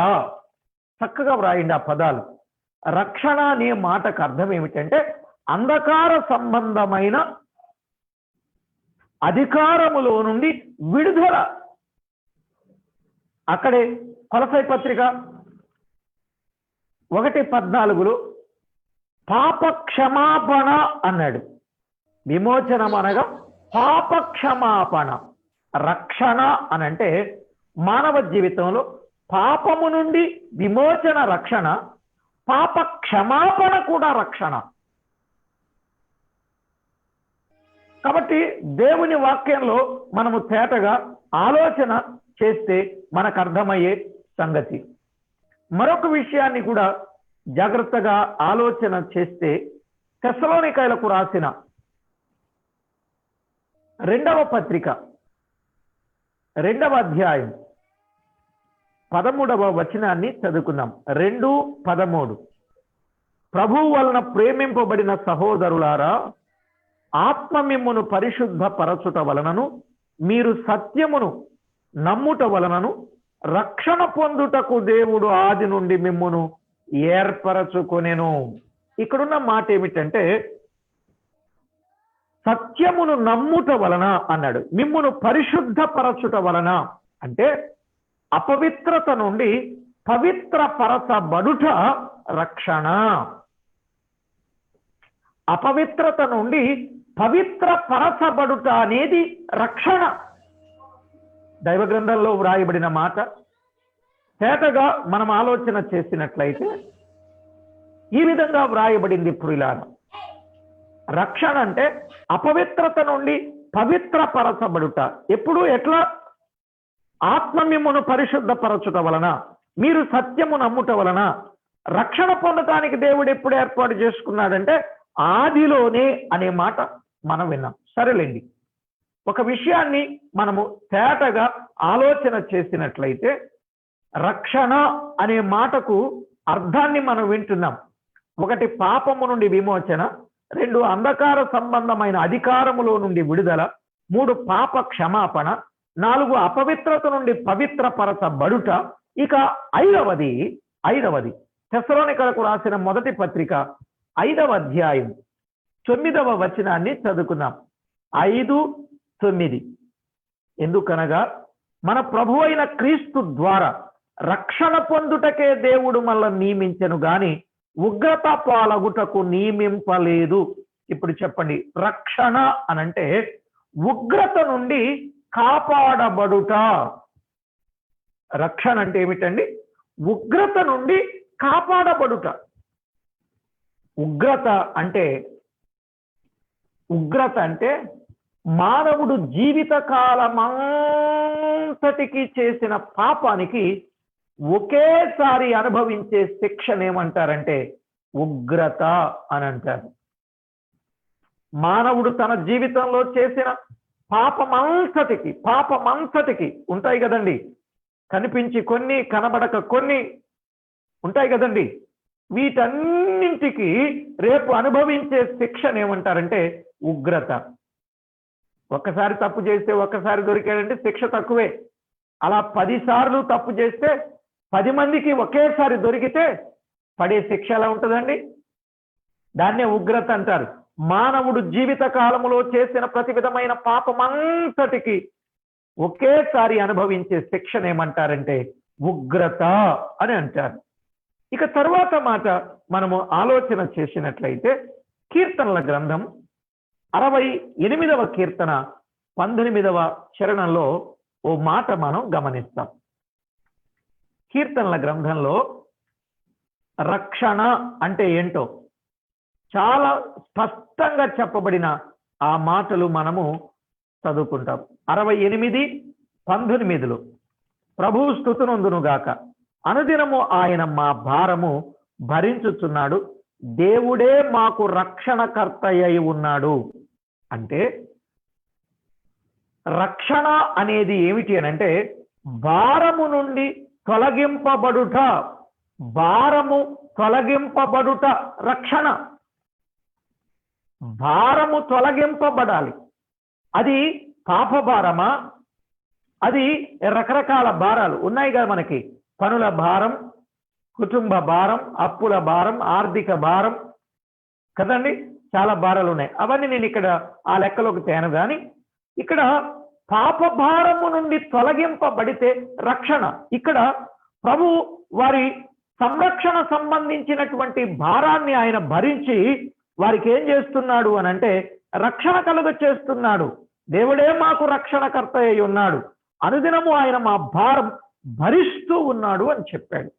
చక్కగా వ్రాయండి ఆ పదాలు. రక్షణ అనే మాటకు అర్థం ఏమిటంటే అంధకార సంబంధమైన అధికారములో నుండి విడుదల. అక్కడే కొలసై పత్రిక 1:14 పాప క్షమాపణ అన్నాడు. విమోచనం అనగా పాప క్షమాపణ. రక్షణ అనంటే మానవ జీవితంలో పాపము నుండి విమోచన రక్షణ, పాప క్షమాపణ కూడా రక్షణ. కాబట్టి దేవుని వాక్యంలో మనము తేటగా ఆలోచన చేస్తే మనకు అర్థమయ్యే సంగతి. మరొక విషయాన్ని కూడా జాగ్రత్తగా ఆలోచన చేస్తే తెస్సలోనికైలకు రాసిన 2వ పత్రిక 2వ అధ్యాయం 13వ వచనాన్ని చదువుకుందాం. 2:13 ప్రభువు వలన ప్రేమింపబడిన సహోదరులారా, ఆత్మ మిమ్మును పరిశుద్ధ పరచుట వలనను మీరు సత్యమును నమ్ముట వలనను రక్షణ పొందుటకు దేవుడు ఆది నుండి మిమ్మును ఏర్పరచుకొనెను. ఇక్కడున్న మాట ఏమిటంటే సత్యమును నమ్ముట వలన అన్నాడు. మిమ్మును పరిశుద్ధ పరచుట వలన అంటే అపవిత్రత నుండి పవిత్ర పరచబడుట రక్షణ. అపవిత్రత నుండి పవిత్ర పరచబడుట అనేది రక్షణ. దైవ గ్రంథంలో వ్రాయబడిన మాట తేటగా మనం ఆలోచన చేసినట్లయితే ఈ విధంగా వ్రాయబడింది. ప్రియులారా, రక్షణ అంటే అపవిత్రత నుండి పవిత్ర పరచబడుట. ఎప్పుడు ఎట్లా? ఆత్మ మిమ్మును పరిశుద్ధపరచుట వలన, మీరు సత్యము నమ్ముట వలన. రక్షణ పొందటానికి దేవుడు ఎప్పుడు ఏర్పాటు చేసుకున్నాడంటే ఆదిలోనే అనే మాట మనం విన్నాం. సరేలేండి, ఒక విషయాన్ని మనము తేటగా ఆలోచన చేసినట్లయితే రక్షణ అనే మాటకు అర్థాన్ని మనం వింటున్నాం. 1 పాపము నుండి విమోచన, 2 అంధకార సంబంధమైన అధికారములో నుండి విడుదల, 3 పాప క్షమాపణ, 4 అపవిత్రత నుండి పవిత్ర పరచబడుట. ఇక ఐదవది తెస్సలోనికైలకు రాసిన 1వ పత్రిక 5వ అధ్యాయం 9వ వచనాన్ని చదువుకుందాం. 5:9 ఎందుకనగా మన ప్రభు అయిన క్రీస్తు ద్వారా రక్షణ పొందుటకే దేవుడు మళ్ళా నియమించెను గాని ఉగ్రత పాలగుటకు నియమింపలేదు. ఇప్పుడు చెప్పండి, రక్షణ అనంటే ఉగ్రత నుండి కాపాడబడుట. రక్షణ అంటే ఏమిటండి? ఉగ్రత నుండి కాపాడబడుట. ఉగ్రత అంటే మానవుడు జీవిత కాలమంతటికి చేసిన పాపానికి ఒకేసారి అనుభవించే శిక్షను ఏమంటారంటే ఉగ్రత అని అంటారు. మానవుడు తన జీవితంలో చేసిన పాపమంతటికి ఉంటాయి కదండి, కనిపించి కొన్ని, కనబడక కొన్ని ఉంటాయి కదండి. వీటన్నింటికి రేపు అనుభవించే శిక్షను ఏమంటారంటే ఉగ్రత. ఒక్కసారి తప్పు చేస్తే ఒక్కసారి దొరికాడంటే శిక్ష తక్కువే. అలా 10 సార్లు తప్పు చేస్తే 10 మందికి ఒకేసారి దొరికితే పడే శిక్ష ఎలా ఉంటుందండి? దాన్నే ఉగ్రత అంటారు. మానవుడు జీవిత కాలములో చేసిన ప్రతి విధమైన పాపమంతటికి ఒకేసారి అనుభవించే శిక్షను ఏమంటారంటే ఉగ్రత అని అంటారు. ఇక తరువాత మాట మనము ఆలోచన చేసినట్లయితే కీర్తనల గ్రంథం 68వ కీర్తన 19వ చరణంలో ఓ మాట మనం గమనిస్తాం. కీర్తనల గ్రంథంలో రక్షణ అంటే ఏంటో చాలా స్పష్టంగా చెప్పబడిన ఆ మాటలు మనము చదువుకుంటాం. 68:19 ప్రభువు స్తుతినందును గాక, అనుదినము ఆయన మా భారము భరించుచున్నాడు, దేవుడే మాకు రక్షణకర్త అయి ఉన్నాడు. అంటే రక్షణ అనేది ఏమిటి అని అంటే భారము నుండి తొలగింపబడుట. భారము తొలగింపబడుట రక్షణ. భారము తొలగింపబడాలి. అది పాప భారమా? అది రకరకాల భారాలు ఉన్నాయి కదా మనకి. పనుల భారం, కుటుంబ భారం, అప్పుల భారం, ఆర్థిక భారం కదండి, చాలా భారాలు ఉన్నాయి. అవన్నీ నేను ఇక్కడ ఆ లెక్కలోకి తేను. కానీ ఇక్కడ పాప భారము నుండి తొలగింపబడితే రక్షణ. ఇక్కడ ప్రభు వారి సంరక్షణ సంబంధించినటువంటి భారాన్ని ఆయన భరించి వారికి ఏం చేస్తున్నాడు అని అంటే రక్షణ కలుగ చేస్తున్నాడు. దేవుడే మాకు రక్షణకర్త అయి ఉన్నాడు, అనుదినము ఆయన మా భారం భరిస్తూ ఉన్నాడు అని చెప్పాడు.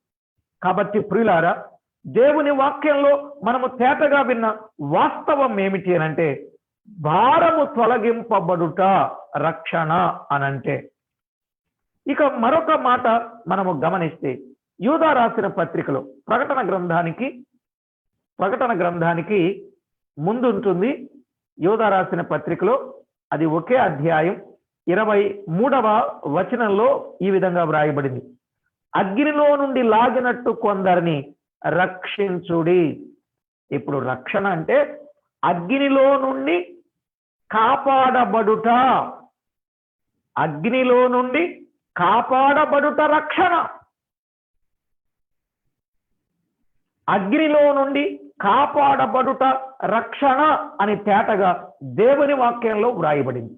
కాబట్టి ప్రియులారా, దేవుని వాక్యంలో మనము తేటగా విన్న వాస్తవం ఏమిటి అనంటే భారము తొలగింపబడుట రక్షణ అనంటే. ఇక మరొక మాట మనము గమనిస్తే యూదా రాసిన పత్రికలో ప్రకటన గ్రంథానికి ముందుంటుంది. యూదా రాసిన పత్రికలో అది ఒకే అధ్యాయం 23వ వచనంలో ఈ విధంగా వ్రాయబడింది, అగ్నిలో నుండి లాగినట్టు కొందరిని రక్షించుడి. ఇప్పుడు రక్షణ అంటే అగ్నిలో నుండి కాపాడబడుట, అగ్నిలో నుండి కాపాడబడుట రక్షణ. అగ్నిలో నుండి కాపాడబడుట రక్షణ అని తేటగా దేవుని వాక్యంలో వ్రాయబడింది.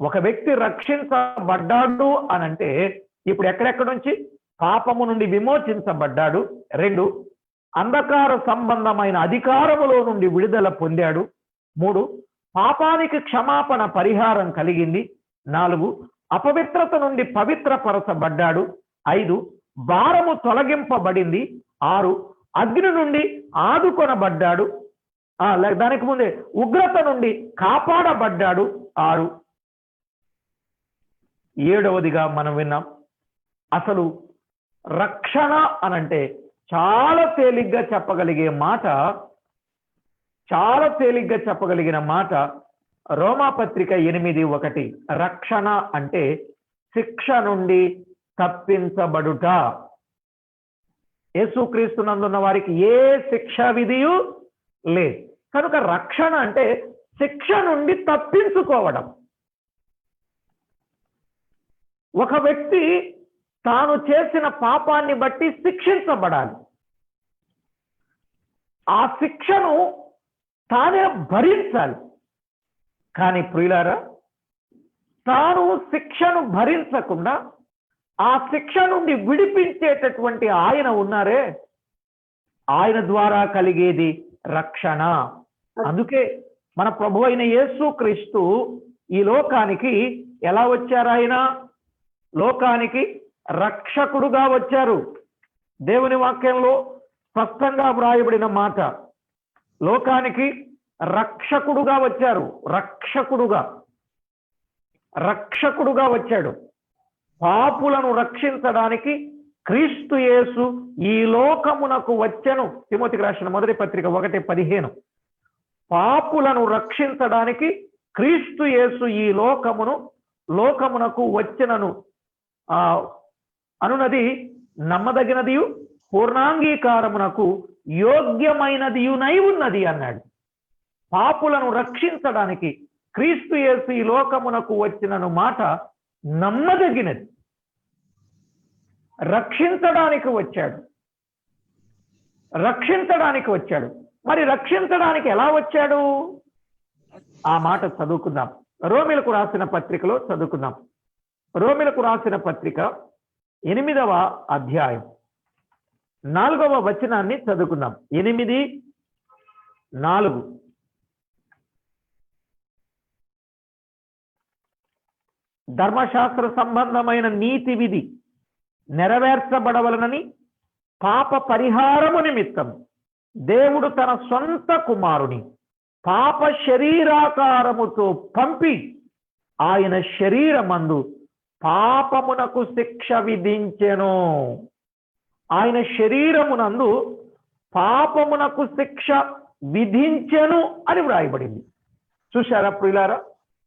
ఒక వ్యక్తి రక్షించబడ్డాడు అనంటే ఇప్పుడు ఎక్కడెక్కడి నుంచి పాపము నుండి విమోచించబడ్డాడు, 2 అంధకార సంబంధమైన అధికారములో నుండి విడుదల పొందాడు, 3 పాపానికి క్షమాపణ పరిహారం కలిగింది, 4 అపవిత్రత నుండి పవిత్రపరచబడ్డాడు, 5 భారము తొలగింపబడింది, 6 అగ్ని నుండి ఆదుకొనబడ్డాడు, దానికి ముందే ఉగ్రత నుండి కాపాడబడ్డాడు, 6 7వదిగా మనం విన్నాం. అసలు రక్షణ అనంటే చాలా తేలిగ్గా చెప్పగలిగిన మాట రోమాపత్రిక 8:1. రక్షణ అంటే శిక్ష నుండి తప్పించబడుట. యేసుక్రీస్తునందున్న వారికి ఏ శిక్ష విధియు లేదు కనుక రక్షణ అంటే శిక్ష నుండి తప్పించుకోవడం. ఒక వ్యక్తి తాను చేసిన పాపాన్ని బట్టి శిక్షించబడాలి, ఆ శిక్షను తానే భరించాలి. కానీ ప్రియులారా, తాను శిక్షను భరించకుండా ఆ శిక్ష నుండి విడిపించేటటువంటి ఆయన ఉన్నారే, ఆయన ద్వారా కలిగేది రక్షణ. అందుకే మన ప్రభు అయిన యేసుక్రీస్తు ఈ లోకానికి ఎలా వచ్చారు? ఆయన లోకానికి రక్షకుడుగా వచ్చారు. దేవుని వాక్యంలో స్పష్టంగా వ్రాయబడిన మాట, లోకానికి రక్షకుడుగా వచ్చారు. రక్షకుడుగా వచ్చాడు. పాపులను రక్షించడానికి క్రీస్తు యేసు ఈ లోకమునకు వచ్చెను. తిమోతికి రాసిన మొదటి పత్రిక 1:15. పాపులను రక్షించడానికి క్రీస్తు యేసు ఈ లోకమునకు వచ్చెనను అనునది నమ్మదగినదియు పూర్ణాంగీకారమునకు యోగ్యమైనదియునై ఉన్నది అన్నాడు. పాపులను రక్షించడానికి క్రీస్తు యేసు ఈ లోకమునకు వచ్చినను మాట నమ్మదగినది. రక్షించడానికి వచ్చాడు. మరి రక్షించడానికి ఎలా వచ్చాడు? ఆ మాట చదువుకుందాం. రోమిలకు రాసిన పత్రికలో చదువుకుందాం. రోమిలకు రాసిన పత్రిక 8వ అధ్యాయం 4వ వచనాన్ని చదువుకుందాం. 8:4. ధర్మశాస్త్ర సంబంధమైన నీతి విధి నెరవేర్చబడవలనని పాప పరిహారము నిమిత్తం దేవుడు తన సొంత కుమారుని పాప శరీరాకారముతో పంపి ఆయన శరీరమందు పాపమునకు శిక్ష విధించెను. ఆయన శరీరమునందు పాపమునకు శిక్ష విధించెను అని వ్రాయబడింది. చూశారా ప్రియులారా,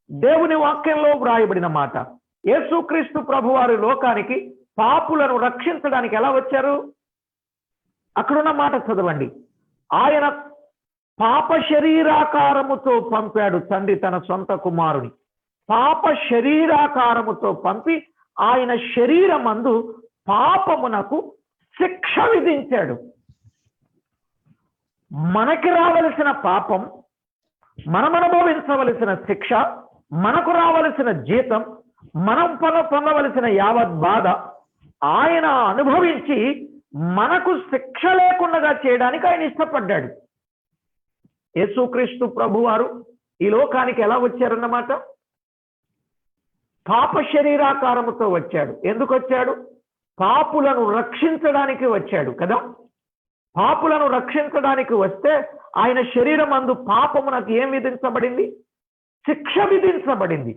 దేవుని వాక్యంలో వ్రాయబడిన మాట. యేసుక్రీస్తు ప్రభువారి లోకానికి పాపులను రక్షించడానికి ఎలా వచ్చారు? అక్కడున్న మాట చదవండి. ఆయన పాప శరీరాకారముతో పంపాడు తండ్రి తన సొంత కుమారుని. పాప శరీరాకారముతో పంపి ఆయన శరీరమందు పాపమునకు శిక్ష విధించాడు. మనకి రావలసిన పాపం, మనం అనుభవించవలసిన శిక్ష మనకు రావలసిన జీతం, మనం పొందవలసిన యావత్ బాధ ఆయన అనుభవించి మనకు శిక్ష లేకుండా చేయడానికి ఆయన ఇష్టపడ్డాడు. యేసుక్రీస్తు ప్రభువారు ఈ లోకానికి ఎలా వచ్చారన్నమాట? పాప శరీరాకారముతో వచ్చాడు. ఎందుకు వచ్చాడు? పాపులను రక్షించడానికి వచ్చాడు కదా. పాపులను రక్షించడానికి వస్తే ఆయన శరీరం అందు పాపమునకు ఏం విధించబడింది? శిక్ష విధించబడింది.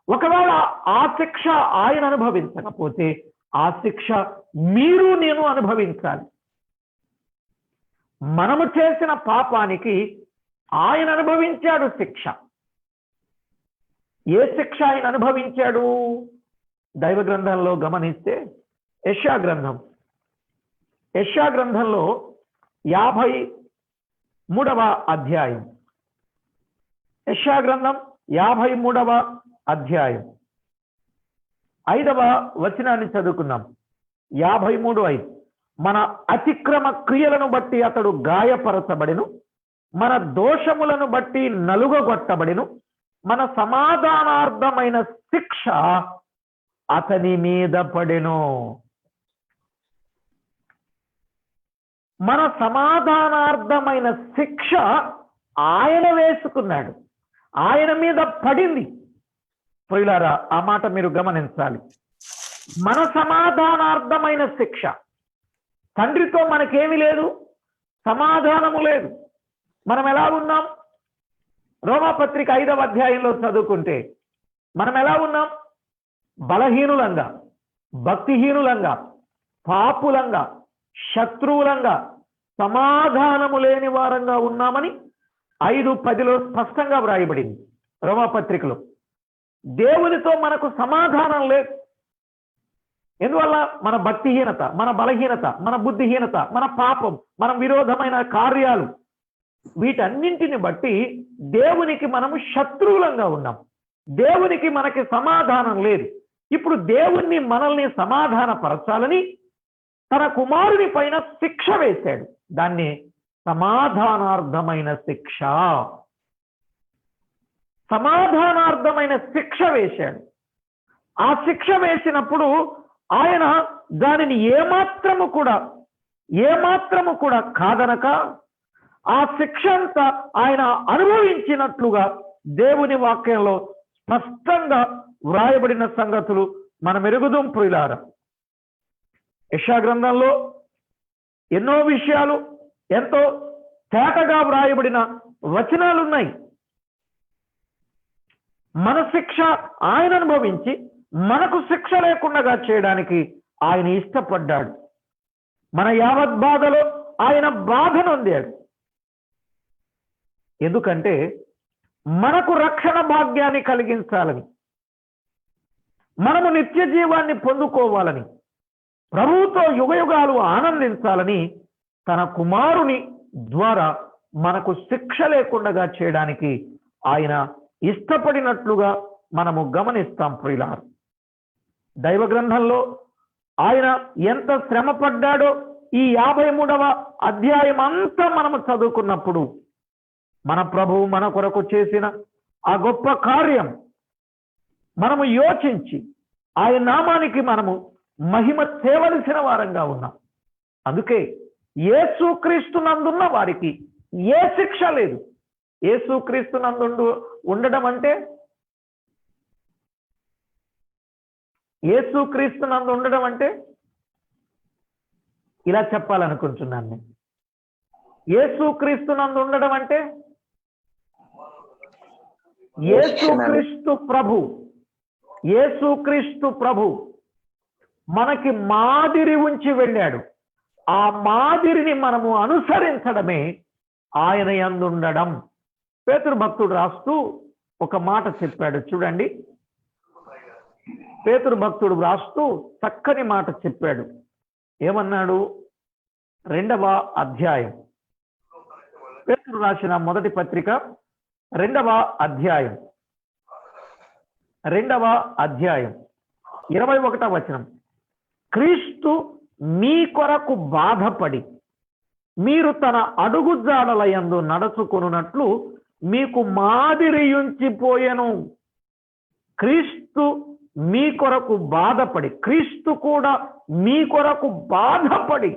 ఒకవేళ ఆ శిక్ష ఆయన అనుభవించకపోతే ఆ శిక్ష మీరు నేను అనుభవించాలి. మనము చేసిన పాపానికి ఆయన అనుభవించాడు శిక్ష. ఏ శిక్ష ఆయన అనుభవించాడు? దైవ గ్రంథంలో గమనిస్తే యెషయా గ్రంథంలో 53వ అధ్యాయం, యెషయా గ్రంథం 53వ అధ్యాయం 5వ వచనాన్ని చదువుకుందాం. 53:5. మన అతిక్రమ క్రియలను బట్టి అతడు గాయపరచబడెను, మన దోషములను బట్టి నలుగగొట్టబడెను, మన సమాధానార్థమైన శిక్ష అతని మీద పడెను. మన సమాధానార్థమైన శిక్ష ఆయన వేసుకున్నాడు, ఆయన మీద పడింది. ప్రియులారా, ఆ మాట మీరు గమనించాలి. మన సమాధానార్థమైన శిక్ష. తండ్రితో మనకేమి లేదు, సమాధానము లేదు. మనం ఎలా ఉన్నాం? రోమాపత్రిక 5వ అధ్యాయంలో చదువుకుంటే మనం ఎలా ఉన్నాం? బలహీనులంగా, భక్తిహీనులంగా, పాపులంగా, శత్రువులంగా, సమాధానము లేని వారంగా ఉన్నామని 5:10లో స్పష్టంగా వ్రాయబడింది రోమాపత్రికలో. దేవునితో మనకు సమాధానం లేదు. ఎందువల్ల? మన భక్తిహీనత, మన బలహీనత, మన బుద్ధిహీనత, మన పాపం, మన విరోధమైన కార్యాలు, వీటన్నింటిని బట్టి దేవునికి మనము శత్రువులంగా ఉన్నాం. దేవునికి మనకి సమాధానం లేదు. ఇప్పుడు దేవుణ్ణి మనల్ని సమాధానపరచాలని తన కుమారుని పైన శిక్ష వేశాడు. దాన్ని సమాధానార్థమైన శిక్ష, సమాధానార్థమైన శిక్ష వేశాడు. ఆ శిక్ష వేసినప్పుడు ఆయన దానిని ఏమాత్రము కూడా కాదనక ఆ శిక్ష అంతా ఆయన అనుభవించినట్లుగా దేవుని వాక్యంలో స్పష్టంగా వ్రాయబడిన సంగతులు మనం ఎరుగుదాం ప్రియులారా. యెషయా గ్రంథంలో ఎన్నో విషయాలు ఎంతో తేటగా వ్రాయబడిన వచనాలు ఉన్నాయి. మన శిక్ష ఆయన అనుభవించి మనకు శిక్ష లేకుండా చేయడానికి ఆయన ఇష్టపడ్డాడు. మన యావత్ బాధలో ఆయన బాధ నొందాడు. ఎందుకంటే మనకు రక్షణ భాగ్యాన్ని కలిగించాలని, మనము నిత్య జీవాన్ని పొందుకోవాలని, ప్రభువుతో యుగయుగాలు ఆనందించాలని తన కుమారుని ద్వారా మనకు శిక్ష లేకుండా చేయడానికి ఆయన ఇష్టపడినట్లుగా మనము గమనిస్తాం ప్రియులారా. దైవ గ్రంథంలో ఆయన ఎంత శ్రమ పడ్డాడో ఈ 53వ అధ్యాయం అంతా మనము చదువుకున్నప్పుడు మన ప్రభువు మన కొరకు చేసిన ఆ గొప్ప కార్యం మనము యోచించి ఆయన నామానికి మనము మహిమ తేవలసిన వారంగా ఉన్నాం. అందుకే యేసుక్రీస్తునందున్న వారికి ఏ శిక్ష లేదు. యేసుక్రీస్తునందు ఉండడం అంటే, యేసుక్రీస్తునందు ఉండడం అంటే ఇలా చెప్పాలనుకుంటున్నాను నేను. యేసుక్రీస్తునందు ఉండడం అంటే యేసుక్రీస్తు ప్రభు మనకి మాదిరి ఉంచి వెళ్ళాడు. ఆ మాదిరిని మనము అనుసరించడమే ఆయన యందు ఉండడం. పేతురు భక్తుడు రాస్తూ ఒక మాట చెప్పాడు చూడండి. పేతురు భక్తుడు రాస్తూ చక్కని మాట చెప్పాడు. ఏమన్నాడు? 2వ అధ్యాయం, పేతురు రాసిన మొదటి పత్రిక 2వ అధ్యాయం 21వ వచనం. క్రీస్తు మీ కొరకు బాధపడి మీరు తన అడుగుజాడల యందు నడుచుకొనున్నట్లు మీకు మాదిరియుంచిపోయెను. క్రీస్తు మీ కొరకు బాధపడి, క్రీస్తు కూడా మీ కొరకు బాధపడి,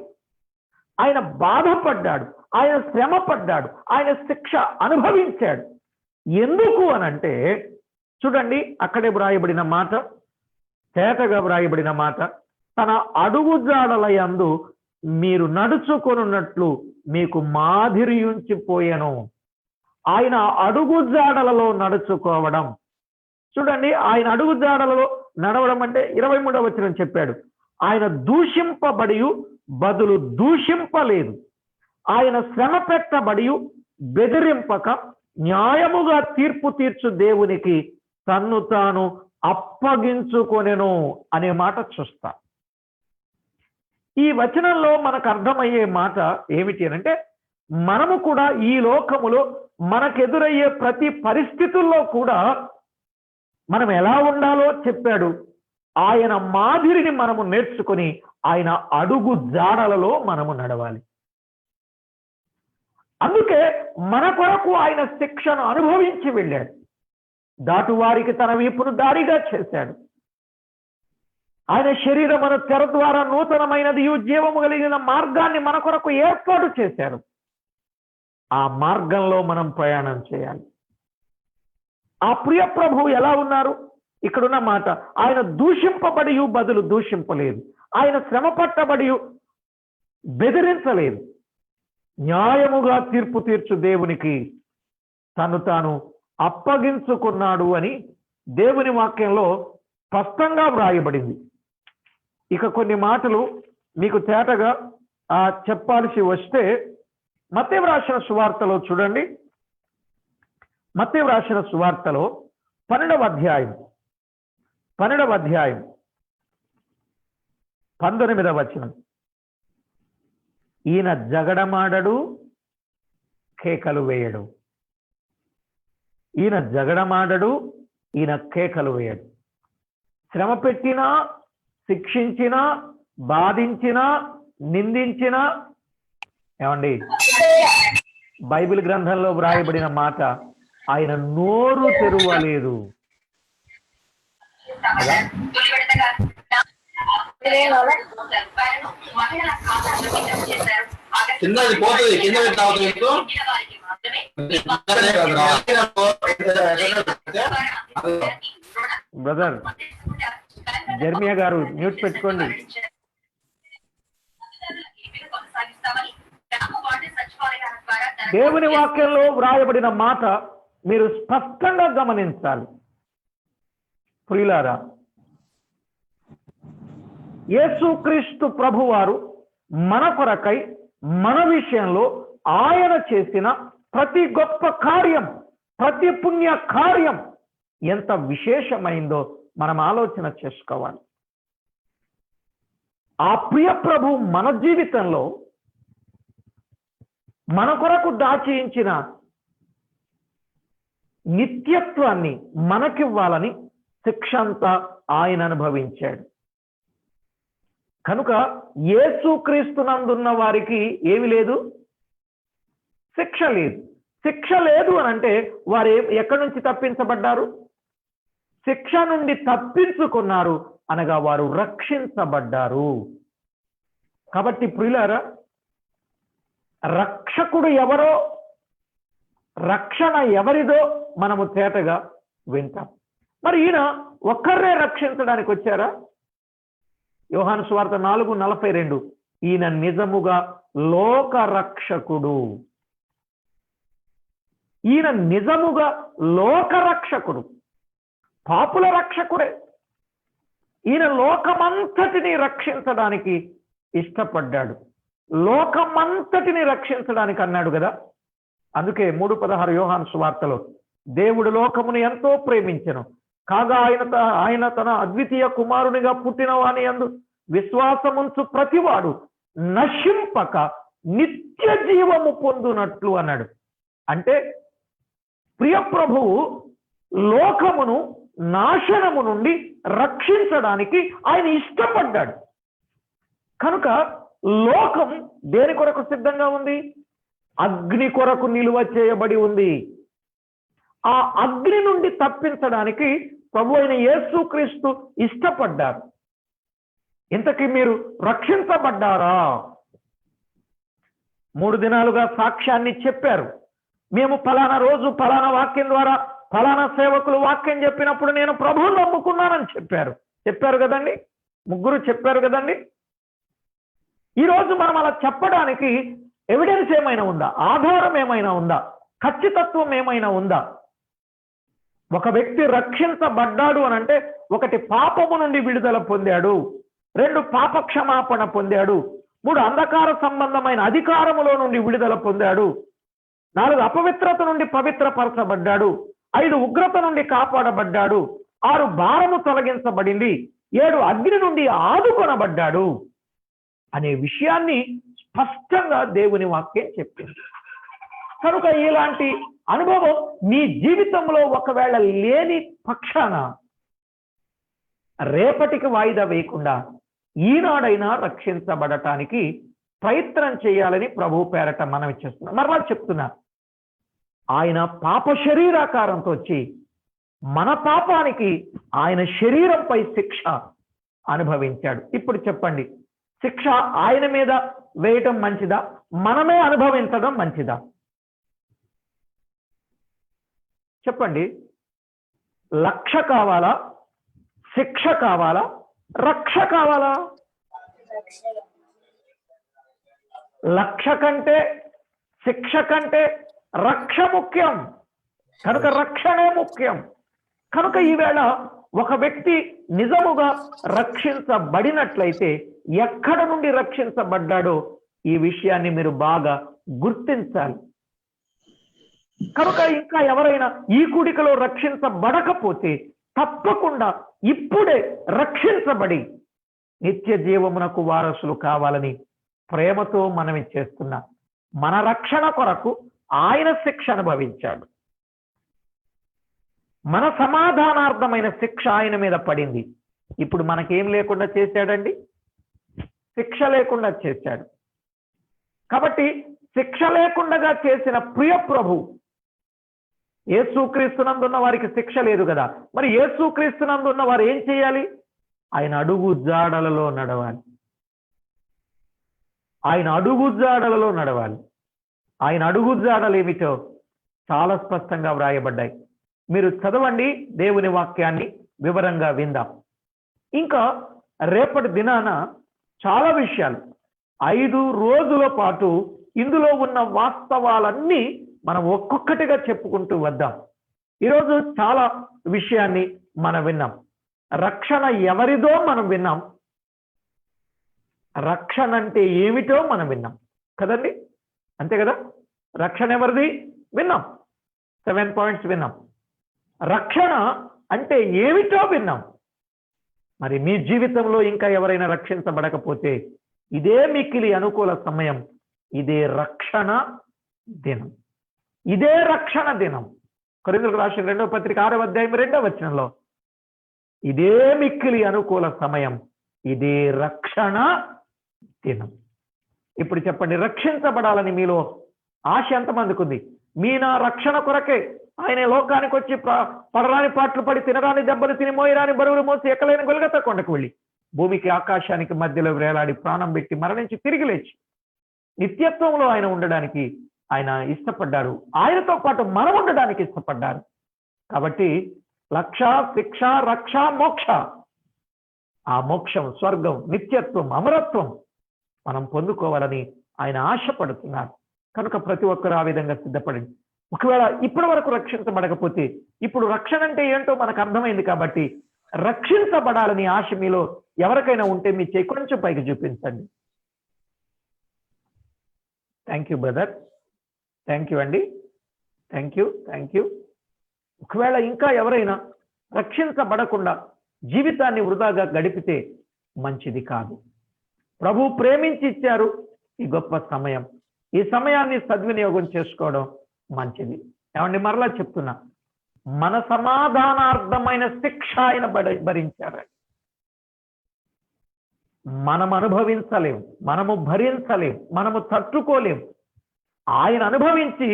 ఆయన బాధపడ్డాడు, ఆయన శ్రమ పడ్డాడు, ఆయన శిక్ష అనుభవించాడు. ఎందుకు అనంటే చూడండి, అక్కడే వ్రాయబడిన మాట, తేటగా వ్రాయబడిన మాట, తన అడుగుజాడల యందు మీరు నడుచుకొనున్నట్లు మీకు మాదిరియుంచిపోయెను. ఆయన అడుగుజాడలలో నడుచుకోవడం. చూడండి, ఆయన అడుగుజాడలలో నడవడం అంటే 23వ వచనం చెప్పాడు, ఆయన దూషింపబడి బదులు దూషింపలేదు, ఆయన శ్రమ పెట్టబడి బెదిరింపక న్యాయముగా తీర్పు తీర్చు దేవునికి తన్ను తాను అప్పగించుకొనెను అనే మాట చూస్తా. ఈ వచనంలో మనకు అర్థమయ్యే మాట ఏమిటి అంటే, మనము కూడా ఈ లోకములో మనకెదురయ్యే ప్రతి పరిస్థితుల్లో కూడా మనం ఎలా ఉండాలో చెప్పాడు. ఆయన మాదిరిని మనము నేర్చుకొని ఆయన అడుగు జాడలలో మనము నడవాలి. అందుకే మన కొరకు ఆయన శిక్షను అనుభవించి వెళ్ళాడు. దాటువారికి తన వీపును దారిగా చేశాడు. ఆయన శరీరమును తెర ద్వారా నూతనమైనది జీవము కలిగిన మార్గాన్ని మన కొరకు ఏర్పాటు చేశారు. ఆ మార్గంలో మనం ప్రయాణం చేయాలి. ఆ ప్రియ ప్రభువు ఎలా ఉన్నారు? ఇక్కడున్న మాట, ఆయన దూషింపబడి బదులు దూషింపలేదు, ఆయన శ్రమ పట్టబడి బెదిరించలేదు, న్యాయముగా తీర్పు తీర్చు దేవునికి తను తాను అప్పగించుకున్నాడు అని దేవుని వాక్యంలో స్పష్టంగా వ్రాయబడింది. ఇక కొన్ని మాటలు మీకు తేటగా చెప్పాల్సి వస్తే, మత్తయి వ్రాసిన సువార్తలో చూడండి, మత్తయి వ్రాసిన సువార్తలో 12వ అధ్యాయం 19వ వచనం, ఈయన జగడమాడడు, కేకలు వేయడు. ఈయన జగడమాడడు, ఈయన కేకలు వేయడు. శ్రమ పెట్టినా, శిక్షించినా, బాధించినా, నిందించినా, ఏమండి బైబిల్ గ్రంథంలో వ్రాయబడిన మాట, ఆయన నోరు తెరవలేదు. బ్రదర్ జర్మియా గారు మ్యూట్ పెట్టుకోండి. దేవుని వాక్యంలో వ్రాయబడిన మాట మీరు స్పష్టంగా గమనించాలి. ప్రియులారా, యేసుక్రీస్తు ప్రభువారు మన కొరకై, మన విషయంలో ఆయన చేసిన ప్రతి గొప్ప కార్యం, ప్రతి పుణ్య కార్యం ఎంత విశేషమైందో మనం ఆలోచన చేసుకోవాలి. ఆ ప్రియ ప్రభు మన జీవితంలో మన కొరకు దాచించిన నిత్యత్వాన్ని మనకివ్వాలని శిక్ష అంతా ఆయన అనుభవించాడు. కనుక యేసుక్రీస్తునందున్న వారికి ఏమి లేదు? శిక్ష లేదు. శిక్ష లేదు అని అంటే వారు ఎక్కడి నుంచి తప్పించబడ్డారు? శిక్ష నుండి తప్పించుకున్నారు, అనగా వారు రక్షించబడ్డారు. కాబట్టి ప్రియులారా, రక్షకుడు ఎవరో, రక్షణ ఎవరిదో మనము తేటగా వింటాం. మరి ఈయన ఒక్కరే రక్షించడానికి వచ్చారా? యోహాను సువార్త 4:42, ఈయన నిజముగా లోక రక్షకుడు. ఈయన నిజముగా లోక రక్షకుడు, పాపుల రక్షకుడే. ఈయన లోకమంతటిని రక్షించడానికి ఇష్టపడ్డాడు. లోకమంతటిని రక్షించడానికి అన్నాడు కదా. అందుకే 3:16 యోహాను సువార్తలో, దేవుడు లోకమును ఎంతో ప్రేమించెను, కాగా ఆయన తన అద్వితీయ కుమారునిగా పుట్టిన వాని యందు విశ్వాసముంచు ప్రతివాడు నశింపక నిత్య జీవము పొందునట్లు అన్నాడు. అంటే ప్రియ ప్రభువు లోకమును నాశనము నుండి రక్షించడానికి ఆయన ఇష్టపడ్డాడు. కనుక లోకం దేని కొరకు సిద్ధంగా ఉంది? అగ్ని కొరకు నిలువ చేయబడి ఉంది. ఆ అగ్ని నుండి తప్పించడానికి ప్రభు అయిన యేసుక్రీస్తు ఇష్టపడ్డారు. ఇంతకీ మీరు రక్షించబడ్డారా? 3 దినాలుగా సాక్ష్యాన్ని చెప్పారు. మేము ఫలానా రోజు ఫలానా వాక్యం ద్వారా ఫలానా సేవకులు వాక్యం చెప్పినప్పుడు నేను ప్రభువుని నమ్ముకున్నానని చెప్పారు కదండి. 3 చెప్పారు కదండి. ఈరోజు మనం అలా చెప్పడానికి ఎవిడెన్స్ ఏమైనా ఉందా? ఆధారం ఏమైనా ఉందా? ఖచ్చితత్వం ఏమైనా ఉందా? ఒక వ్యక్తి రక్షించబడ్డాడు అని అంటే 1 పాపము నుండి విడుదల పొందాడు, 2 పాప క్షమాపణ పొందాడు, 3 అంధకార సంబంధమైన అధికారములో నుండి విడుదల పొందాడు, 4 అపవిత్రత నుండి పవిత్రపరచబడ్డాడు, 5 ఉగ్రత నుండి కాపాడబడ్డాడు, 6 భారము తొలగించబడింది, 7 అగ్ని నుండి ఆదుకొనబడ్డాడు అనే విషయాన్ని స్పష్టంగా దేవుని వాక్యం చెప్పింది. కనుక ఇలాంటి అనుభవం మీ జీవితంలో ఒకవేళ లేని పక్షాన రేపటికి వాయిదా వేయకుండా ఈనాడైనా రక్షించబడటానికి ప్రయత్నం చేయాలని ప్రభు పేరట మనం ఇచ్చేస్తున్నాం. మరలా చెప్తున్నా, ఆయన పాప శరీరాకారంతో వచ్చి మన పాపానికి ఆయన శరీరంపై శిక్ష అనుభవించాడు. ఇప్పుడు చెప్పండి, శిక్ష ఆయన మీద వేయటం మంచిదా, మనమే అనుభవించడం మంచిదా? చెప్పండి. లక్ష కావాలా, శిక్ష కావాలా, రక్ష కావాలా? లక్ష కంటే శిక్ష కంటే రక్ష ముఖ్యం. కనుక రక్షణే ముఖ్యం. కనుక ఈవేళ ఒక వ్యక్తి నిజముగా రక్షించబడినట్లయితే ఎక్కడ నుండి రక్షించబడ్డాడో ఈ విషయాన్ని మీరు బాగా గుర్తించాలి. కనుక ఇంకా ఎవరైనా ఈ కూడికలో రక్షించబడకపోతే తప్పకుండా ఇప్పుడే రక్షించబడి నిత్య జీవమునకు వారసులు కావాలని ప్రేమతో మనవి చేస్తున్నా. మన రక్షణ కొరకు ఆయన శిక్ష అనుభవించాడు. మన సమాధానార్థమైన శిక్ష ఆయన మీద పడింది. ఇప్పుడు మనకేం లేకుండా చేశాడండి? శిక్ష లేకుండా చేశాడు. కాబట్టి శిక్ష లేకుండా చేసిన ప్రియ ప్రభు యేసుక్రీస్తునందున్న వారికి శిక్ష లేదు కదా. మరి యేసుక్రీస్తునందున్న వారు ఏం చేయాలి? ఆయన అడుగు జాడలలో నడవాలి. ఆయన అడుగు జాడలలో నడవాలి. ఆయన అడుగు జాడలు ఏమిటో చాలా స్పష్టంగా వ్రాయబడ్డాయి. మీరు చదవండి, దేవుని వాక్యాన్ని వివరంగా విందాం. ఇంకా రేపటి దినాన చాలా విషయాలు 5 రోజుల పాటు ఇందులో ఉన్న వాస్తవాలన్నీ మనం ఒక్కొక్కటిగా చెప్పుకుంటూ వద్దాం. ఈరోజు చాలా విషయాన్ని మనం విన్నాం. రక్షణ ఎవరిదో మనం విన్నాం. రక్షణ అంటే ఏమిటో మనం విన్నాం కదండి, అంతే కదా? రక్షణ ఎవరిది విన్నాం, 7 పాయింట్స్ విన్నాం. రక్షణ అంటే ఏమిటో విన్నాం. మరి మీ జీవితంలో ఇంకా ఎవరైనా రక్షించబడకపోతే ఇదే మిక్కిలి అనుకూల సమయం. ఇదే రక్షణ దినం. ఇదే రక్షణ దినం. కొరింథీయులకు రాసిన 2వ పత్రిక 6వ అధ్యాయం 2వ వచనంలో ఇదే మిక్కిలి అనుకూల సమయం, ఇదే రక్షణ దినం. ఇప్పుడు చెప్పండి, రక్షించబడాలని మీలో ఆశ ఎంతమందికి ఉంది? మీ నా రక్షణ కొరకే ఆయన లోకానికి వచ్చి పడరాని పాటలు పడి, తినరాని దెబ్బలు తిని, మోయరాని బరువులు మోసి, ఎక్కలేని గొలగత కొండకు వెళ్ళి, భూమికి ఆకాశానికి మధ్యలో వేలాడి ప్రాణం పెట్టి మరణించి తిరిగి లేచి నిత్యత్వంలో ఆయన ఉండడానికి ఆయన ఇష్టపడ్డారు. ఆయనతో పాటు మనం ఉండడానికి ఇష్టపడ్డారు. కాబట్టి లక్ష, శిక్ష, రక్ష, మోక్ష, ఆ మోక్షం, స్వర్గం, నిత్యత్వం, అమరత్వం మనం పొందుకోవాలని ఆయన ఆశపడుతున్నారు. కనుక ప్రతి ఒక్కరు ఆ విధంగా సిద్ధపడింది. ఒకవేళ ఇప్పటి వరకు రక్షించబడకపోతే ఇప్పుడు రక్షణ అంటే ఏంటో మనకు అర్థమైంది. కాబట్టి రక్షించబడాలని ఆశ మీలో ఎవరికైనా ఉంటే మీ చేయి కొంచెం పైకి చూపించండి. Thank you brother, thank you అండి, థ్యాంక్ యూ, థ్యాంక్ యూ. ఒకవేళ ఇంకా ఎవరైనా రక్షించబడకుండా జీవితాన్ని వృధాగా గడిపితే మంచిది కాదు. ప్రభు ప్రేమించి ఇచ్చారు ఈ గొప్ప సమయం. ఈ సమయాన్ని సద్వినియోగం చేసుకోవడం మంచిది. ఏమండి, మరలా చెప్తున్నా, మన సమాధానార్థమైన శిక్ష ఆయన భరించారు. మనం అనుభవించలేం, మనము భరించలేం, మనము తట్టుకోలేం. ఆయన అనుభవించి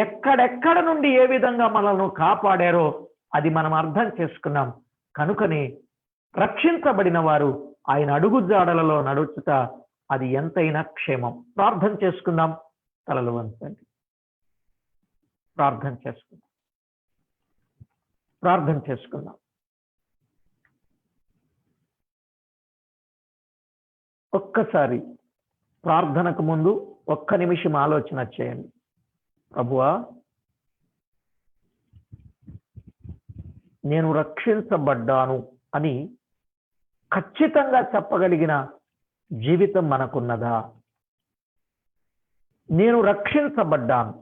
ఎక్కడెక్కడ నుండి ఏ విధంగా మనల్ని కాపాడారో అది మనం అర్థం చేసుకున్నాం. కనుకనే రక్షించబడిన వారు ఆయన అడుగుజాడలలో నడుచుట అది ఎంతైనా క్షేమం. ప్రార్థన చేసుకుందాం. తలలు వంచండి. ప్రార్థన చేసుకుందాం. ప్రార్థన చేసుకుందాం. ఒక్కసారి ప్రార్థనకు ముందు ఒక్క నిమిషం ఆలోచన చేయండి. ప్రభువా, నేను రక్షించబడ్డాను అని ఖచ్చితంగా చెప్పగలిగిన జీవితం మనకున్నదా? నేను రక్షించబడ్డాను,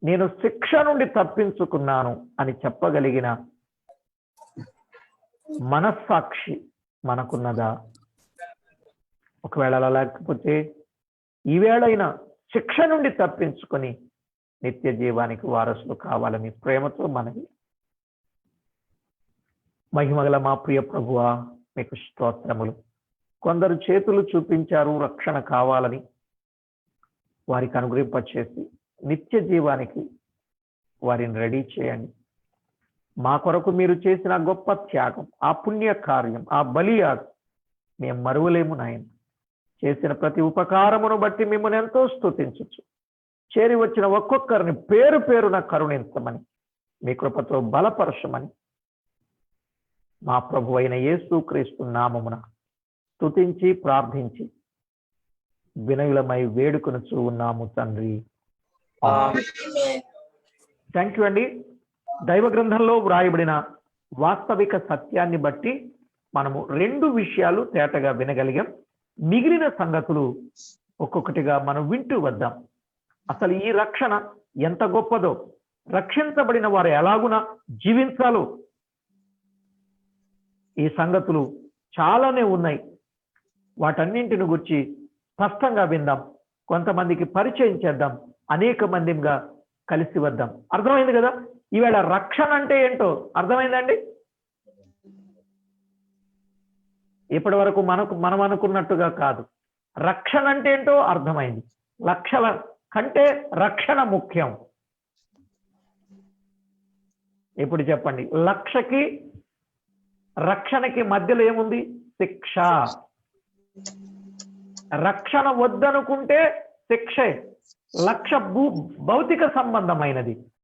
నేను శిక్ష నుండి తప్పించుకున్నాను అని చెప్పగలిగిన మనస్సాక్షి మనకున్నదా? ఒకవేళ అలా లేకపోతే ఈవేళైనా శిక్ష నుండి తప్పించుకొని నిత్య జీవానికి వారసులు కావాలని ప్రేమతో మనవి. మహిమగల మా ప్రియ ప్రభువా, మీకు స్తోత్రములు. కొందరు చేతులు చూపించారు రక్షణ కావాలని, వారికి అనుగ్రహింపచేసి నిత్య జీవానికి వారిని రెడీ చేయండి. మా కొరకు మీరు చేసిన గొప్ప త్యాగం, ఆ పుణ్య కార్యం, ఆ బలియాగం మేము మరువలేము నాయన. చేసిన ప్రతి ఉపకారమును బట్టి మిమ్మల్ని ఎంతో స్తుతించచ్చు. చేరి వచ్చిన ఒక్కొక్కరిని పేరు పేరున కరుణించమని, మీ కృపతో బలపరచమని మా ప్రభు అయిన యేసుక్రీస్తు నామమున స్తుతించి ప్రార్థించి వినయులమై వేడుకొనుచూ ఉన్నాము తండ్రి. థ్యాంక్ యూ అండి. దైవ గ్రంథంలో వ్రాయబడిన వాస్తవిక సత్యాన్ని బట్టి మనము 2 విషయాలు తేటగా వినగలిగాం. మిగిలిన సంగతులు ఒక్కొక్కటిగా మనం వింటూ వద్దాం. అసలు ఈ రక్షణ ఎంత గొప్పదో, రక్షించబడిన వారు ఎలాగున జీవించాలో ఈ సంగతులు చాలానే ఉన్నాయి. వాటన్నింటిని గురించి స్పష్టంగా విందాం. కొంతమందికి పరిచయం చేద్దాం. అనేక మందిగా కలిసి వద్దాం. అర్థమైంది కదా? ఈవేళ రక్షణ అంటే ఏంటో అర్థమైందండి? ఇప్పటి వరకు మనం అనుకున్నట్టుగా కాదు. రక్షణ అంటే ఏంటో అర్థమైంది. లక్షల కంటే రక్షణ ముఖ్యం. ఇప్పుడు చెప్పండి, లక్షకి రక్షణకి మధ్యలో ఏముంది? శిక్ష. రక్షణ వద్దనుకుంటే శిక్షే. లక్ష భౌతిక సంబంధమైనది,